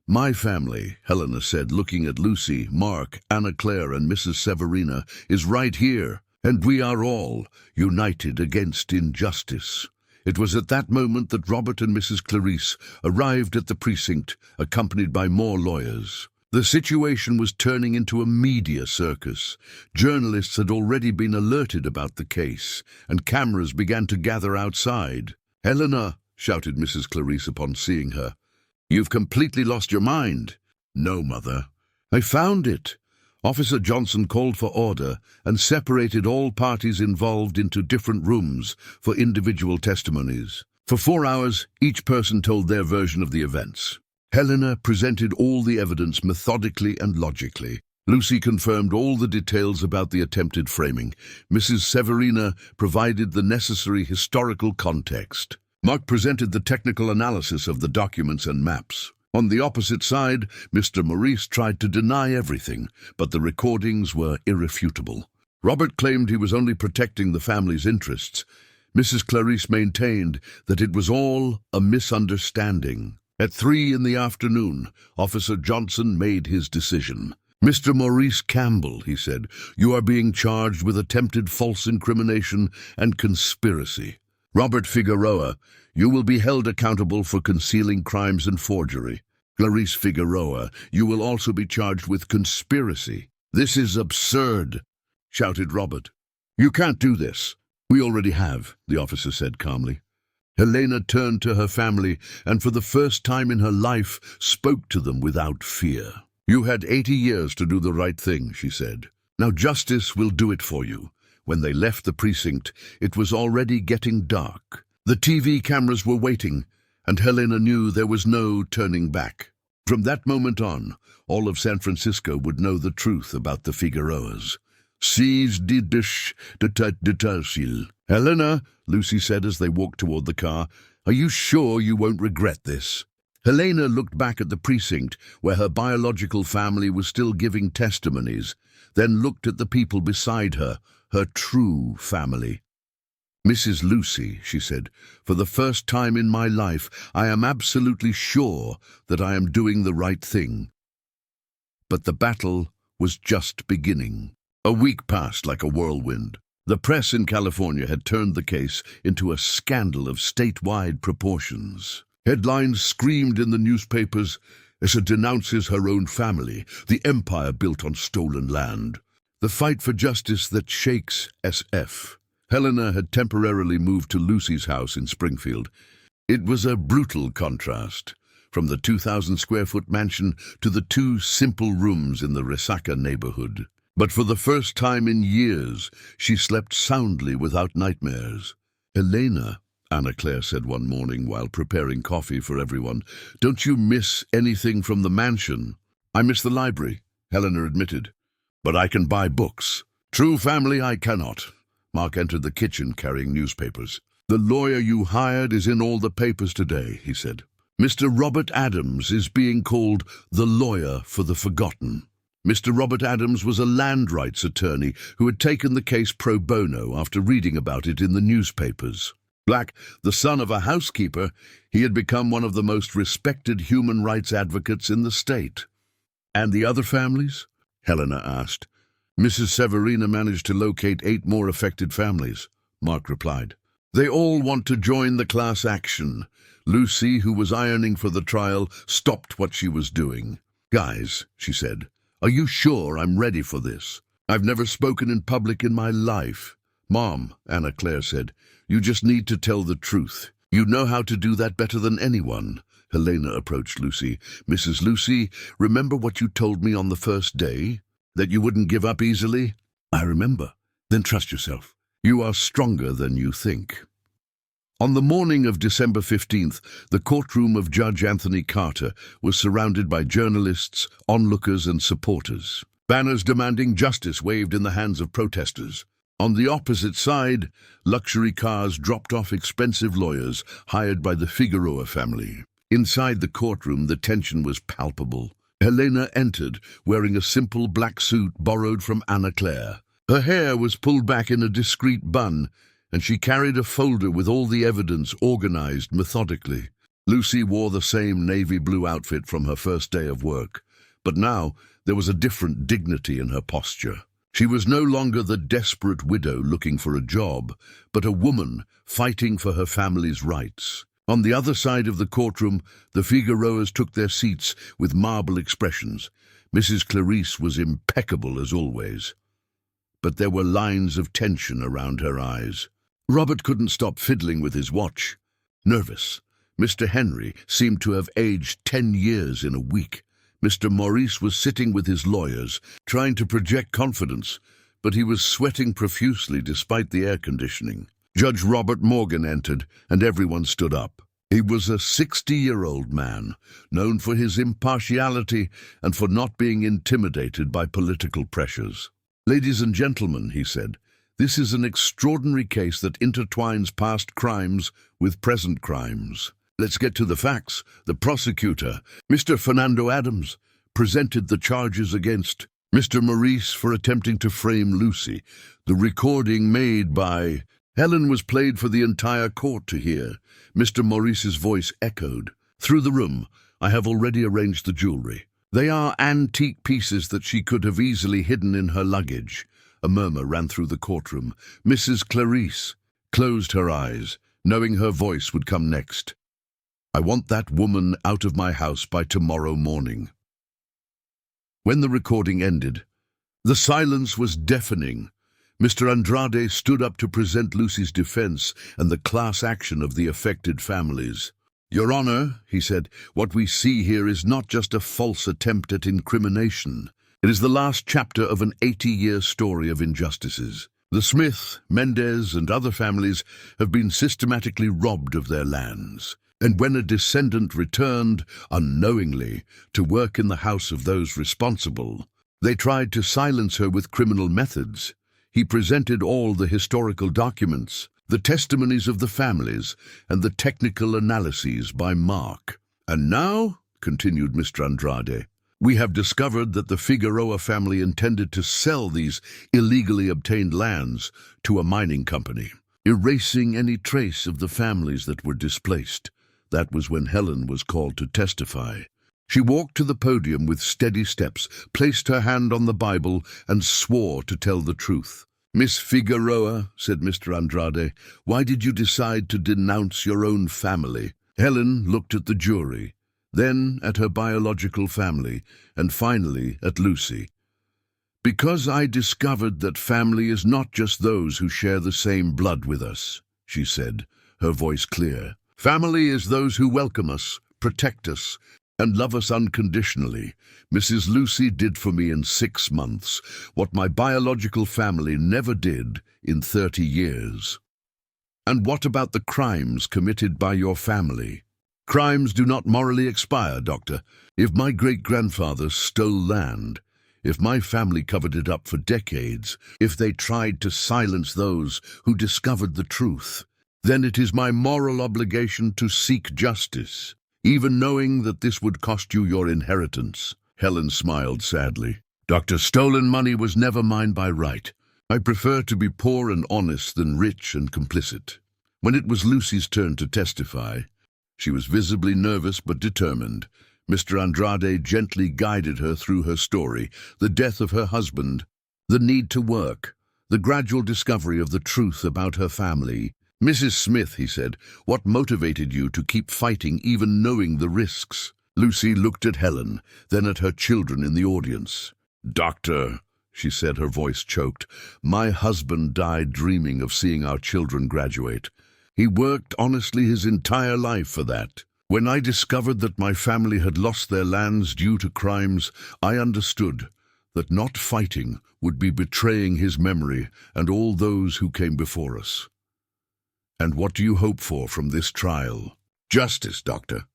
Speaker 1: "My family," Helena said, looking at Lucy, Mark, Anna Claire, and Mrs. Severina, "is right here, and we are all united against injustice." It was at that moment that Robert and Mrs. Clarice arrived at the precinct, accompanied by more lawyers. The situation was turning into a media circus. Journalists had already been alerted about the case, and cameras began to gather outside. "Helena," shouted Mrs. Clarice upon seeing her, "you've completely lost your mind." "No, Mother. I found it." Officer Johnson called for order and separated all parties involved into different rooms for individual testimonies. For 4 hours, each person told their version of the events. Helena presented all the evidence methodically and logically. Lucy confirmed all the details about the attempted framing. Mrs. Severina provided the necessary historical context. Mark presented the technical analysis of the documents and maps. On the opposite side, Mr. Maurice tried to deny everything, but the recordings were irrefutable. Robert claimed he was only protecting the family's interests. Mrs. Clarice maintained that it was all a misunderstanding. At 3 in the afternoon, Officer Johnson made his decision. "Mr. Maurice Campbell," he said, "you are being charged with attempted false incrimination and conspiracy." Robert Figueroa, you will be held accountable for concealing crimes and forgery. Clarice Figueroa, you will also be charged with conspiracy. This is absurd, shouted Robert. You can't do this. We already have, the officer said calmly. Helena turned to her family and for the first time in her life spoke to them without fear. You had 80 years to do the right thing, she said. Now justice will do it for you. When they left the precinct, it was already getting dark. The TV cameras were waiting, and Helena knew there was no turning back. From that moment on, all of San Francisco would know the truth about the Figueroas. Seize de dish de. Helena, Lucy said as they walked toward the car, are you sure you won't regret this? Helena looked back at the precinct where her biological family was still giving testimonies, then looked at the people beside her, her true family. Mrs. Lucy, she said, for the first time in my life, I am absolutely sure that I am doing the right thing. But the battle was just beginning. A week passed like a whirlwind. The press in California had turned the case into a scandal of statewide proportions. Headlines screamed in the newspapers as it denounces her own family, the empire built on stolen land. The fight for justice that shakes SF. Helena had temporarily moved to Lucy's house in Springfield. It was a brutal contrast, from the 2,000-square-foot mansion to the 2 simple rooms in the Resaca neighborhood. But for the first time in years, she slept soundly without nightmares. Helena, Anna Claire said one morning while preparing coffee for everyone, don't you miss anything from the mansion? I miss the library, Helena admitted. But I can buy books. True family, I cannot. Mark entered the kitchen carrying newspapers. The lawyer you hired is in all the papers today, he said. Mr. Robert Adams is being called the lawyer for the forgotten. Mr. Robert Adams was a land rights attorney who had taken the case pro bono after reading about it in the newspapers. Black, the son of a housekeeper, he had become one of the most respected human rights advocates in the state. And the other families? Helena asked. Mrs. Severina managed to locate 8 more affected families, Mark replied. They all want to join the class action. Lucy, who was ironing for the trial, stopped what she was doing. Guys, she said, are you sure I'm ready for this? I've never spoken in public in my life. Mom, Anna Claire said, you just need to tell the truth. You know how to do that better than anyone. Helena approached Lucy. Mrs. Lucy, remember what you told me on the first day? That you wouldn't give up easily? I remember. Then trust yourself. You are stronger than you think. On the morning of December 15th, the courtroom of Judge Anthony Carter was surrounded by journalists, onlookers, and supporters. Banners demanding justice waved in the hands of protesters. On the opposite side, luxury cars dropped off expensive lawyers hired by the Figueroa family. Inside the courtroom, the tension was palpable. Helena entered, wearing a simple black suit borrowed from Anna Claire. Her hair was pulled back in a discreet bun, and she carried a folder with all the evidence organized methodically. Lucy wore the same navy blue outfit from her first day of work, but now there was a different dignity in her posture. She was no longer the desperate widow looking for a job, but a woman fighting for her family's rights. On the other side of the courtroom, the Figueroas took their seats with marble expressions. Mrs. Clarice was impeccable as always, but there were lines of tension around her eyes. Robert couldn't stop fiddling with his watch. Nervous, Mr. Henry seemed to have aged 10 years in a week. Mr. Maurice was sitting with his lawyers, trying to project confidence, but he was sweating profusely despite the air conditioning. Judge Robert Morgan entered, and everyone stood up. He was a 60-year-old man, known for his impartiality and for not being intimidated by political pressures. Ladies and gentlemen, he said, this is an extraordinary case that intertwines past crimes with present crimes. Let's get to the facts. The prosecutor, Mr. Fernando Adams, presented the charges against Mr. Maurice for attempting to frame Lucy. The recording made by Helen was played for the entire court to hear. Mr. Maurice's voice echoed. Through the room, I have already arranged the jewelry. They are antique pieces that she could have easily hidden in her luggage. A murmur ran through the courtroom. Mrs. Clarice closed her eyes. knowing her voice would come next. "I want that woman out of my house by tomorrow morning." When the recording ended, the silence was deafening. Mr. Andrade stood up to present Lucy's defense and the class action of the affected families. "Your Honor," he said, "what we see here is not just a false attempt at incrimination. It is the last chapter of an 80-year story of injustices. The Smith, Mendez, and other families have been systematically robbed of their lands. And when a descendant returned, unknowingly, to work in the house of those responsible, they tried to silence her with criminal methods. He presented all the historical documents, the testimonies of the families, and the technical analyses by Mark. And now," continued Mr. Andrade, "we have discovered that the Figueroa family intended to sell these illegally obtained lands to a mining company, erasing any trace of the families that were displaced." That was when Helen was called to testify. She walked to the podium with steady steps, placed her hand on the Bible, and swore to tell the truth. "Miss Figueroa," said Mr. Andrade, "why did you decide to denounce your own family?" Helen looked at the jury, then at her biological family, and finally at Lucy. "Because I discovered that family is not just those who share the same blood with us," she said, her voice clear. "Family is those who welcome us, protect us, and love us unconditionally. Mrs. Lucy did for me in 6 months what my biological family never did in 30 years. And what about the crimes committed by your family? Crimes do not morally expire, Doctor. If my great-grandfather stole land, if my family covered it up for decades, if they tried to silence those who discovered the truth, then it is my moral obligation to seek justice, even knowing that this would cost you your inheritance." Helen smiled sadly. "Doctor, stolen money was never mine by right. I prefer to be poor and honest than rich and complicit." When it was Lucy's turn to testify, she was visibly nervous but determined. Mr. Andrade gently guided her through her story, the death of her husband, the need to work, the gradual discovery of the truth about her family. "Mrs. Smith," he said, "what motivated you to keep fighting even knowing the risks?" Lucy looked at Helen, then at her children in the audience. "Doctor," she said, her voice choked, "my husband died dreaming of seeing our children graduate. He worked honestly his entire life for that. When I discovered that my family had lost their lands due to crimes, I understood that not fighting would be betraying his memory and all those who came before us. And what do you hope for from this trial?" "Justice, Doctor.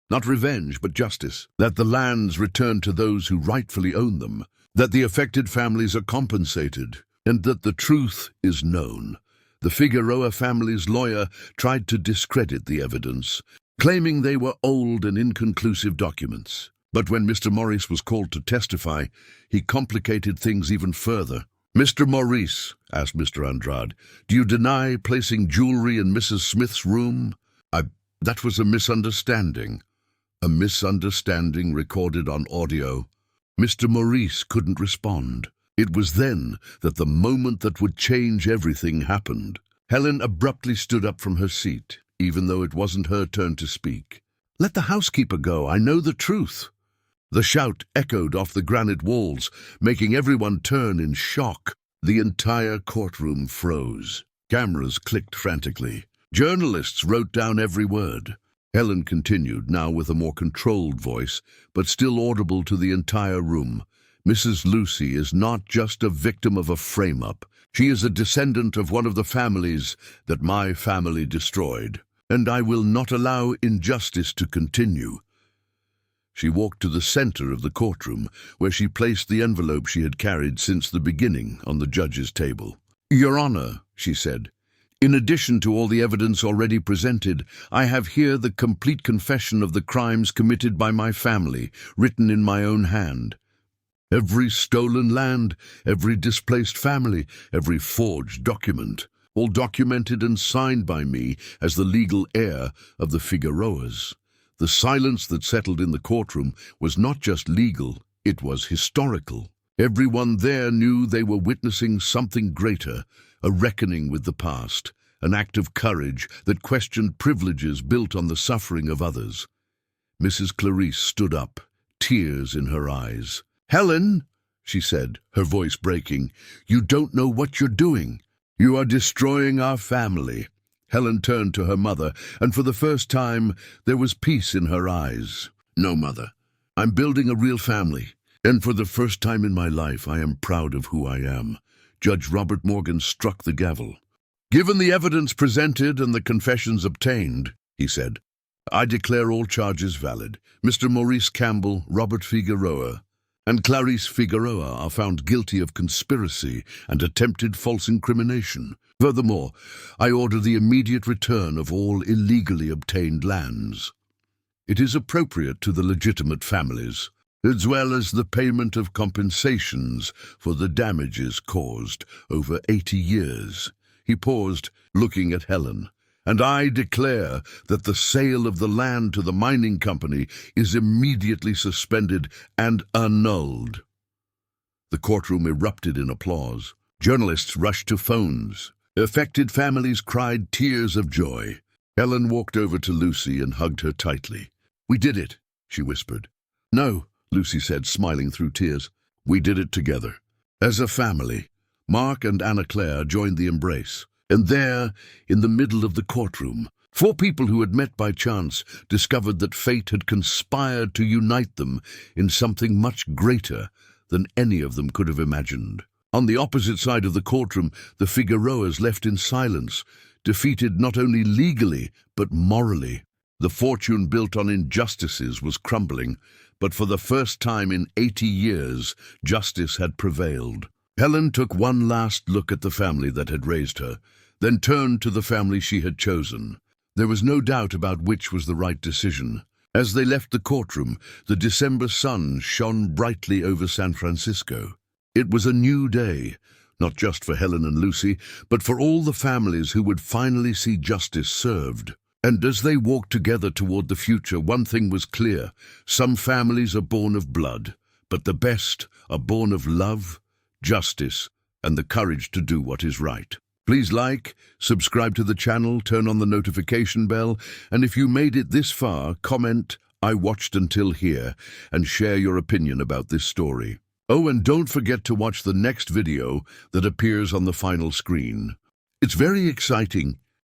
Speaker 1: Not revenge, but justice. That the lands return to those who rightfully own them, that the affected families are compensated, and that the truth is known." The Figueroa family's lawyer tried to discredit the evidence, claiming they were old and inconclusive documents. But when Mr. Maurice was called to testify, he complicated things even further. "Mr. Maurice," asked Mr. Andrade, "do you deny placing jewelry in Mrs. Smith's room?" That was a misunderstanding." A misunderstanding recorded on audio. Mr. Maurice couldn't respond. It was then that the moment that would change everything happened. Helen abruptly stood up from her seat, even though it wasn't her turn to speak. "Let the housekeeper go. I know the truth." The shout echoed off the granite walls, making everyone turn in shock. The entire courtroom froze. Cameras clicked frantically. Journalists wrote down every word. Helen continued, now with a more controlled voice, but still audible to the entire room. "Mrs. Lucy is not just a victim of a frame-up. She is a descendant of one of the families that my family destroyed, and I will not allow injustice to continue." She walked to the center of the courtroom, where she placed the envelope she had carried since the beginning on the judge's table. "Your Honor," she said, "in addition to all the evidence already presented, I have here the complete confession of the crimes committed by my family, written in my own hand. Every stolen land, every displaced family, every forged document, all documented and signed by me as the legal heir of the Figueroas. The silence that settled in the courtroom was not just legal, it was historical. Everyone there knew they were witnessing something greater, a reckoning with the past, an act of courage that questioned privileges built on the suffering of others. Mrs. Clarice stood up, tears in her eyes. "Helen," she said, her voice breaking, "you don't know what you're doing. You are destroying our family." Helen turned to her mother, and for the first time there was peace in her eyes. "No, Mother. I'm building a real family, and for the first time in my life I am proud of who I am." Judge Robert Morgan struck the gavel. "Given the evidence presented and the confessions obtained," he said, "I declare all charges valid. Mr. Maurice Campbell, Robert Figueroa, and Clarice Figueroa are found guilty of conspiracy and attempted false incrimination. Furthermore, I order the immediate return of all illegally obtained lands. It is appropriate to the legitimate families, as well as the payment of compensations for the damages caused over 80 years. He paused, looking at Helen. "And I declare that the sale of the land to the mining company is immediately suspended and annulled." The courtroom erupted in applause. Journalists rushed to phones. Affected families cried tears of joy. Helen walked over to Lucy and hugged her tightly. "We did it," she whispered. "No," Lucy said, smiling through tears. "We did it together. As a family." Mark and Anna Claire joined the embrace. And there, in the middle of the courtroom, 4 people who had met by chance discovered that fate had conspired to unite them in something much greater than any of them could have imagined. On the opposite side of the courtroom, the Figueroas left in silence, defeated not only legally, but morally. The fortune built on injustices was crumbling, but for the first time in 80 years, justice had prevailed. Helen took one last look at the family that had raised her, then turned to the family she had chosen. There was no doubt about which was the right decision. As they left the courtroom, the December sun shone brightly over San Francisco. It was a new day, not just for Helen and Lucy, but for all the families who would finally see justice served. And as they walked together toward the future, one thing was clear. Some families are born of blood, but the best are born of love, justice, and the courage to do what is right. Please like, subscribe to the channel, turn on the notification bell, and if you made it this far, comment, "I watched until here," and share your opinion about this story. Oh, and don't forget to watch the next video that appears on the final screen. It's very exciting.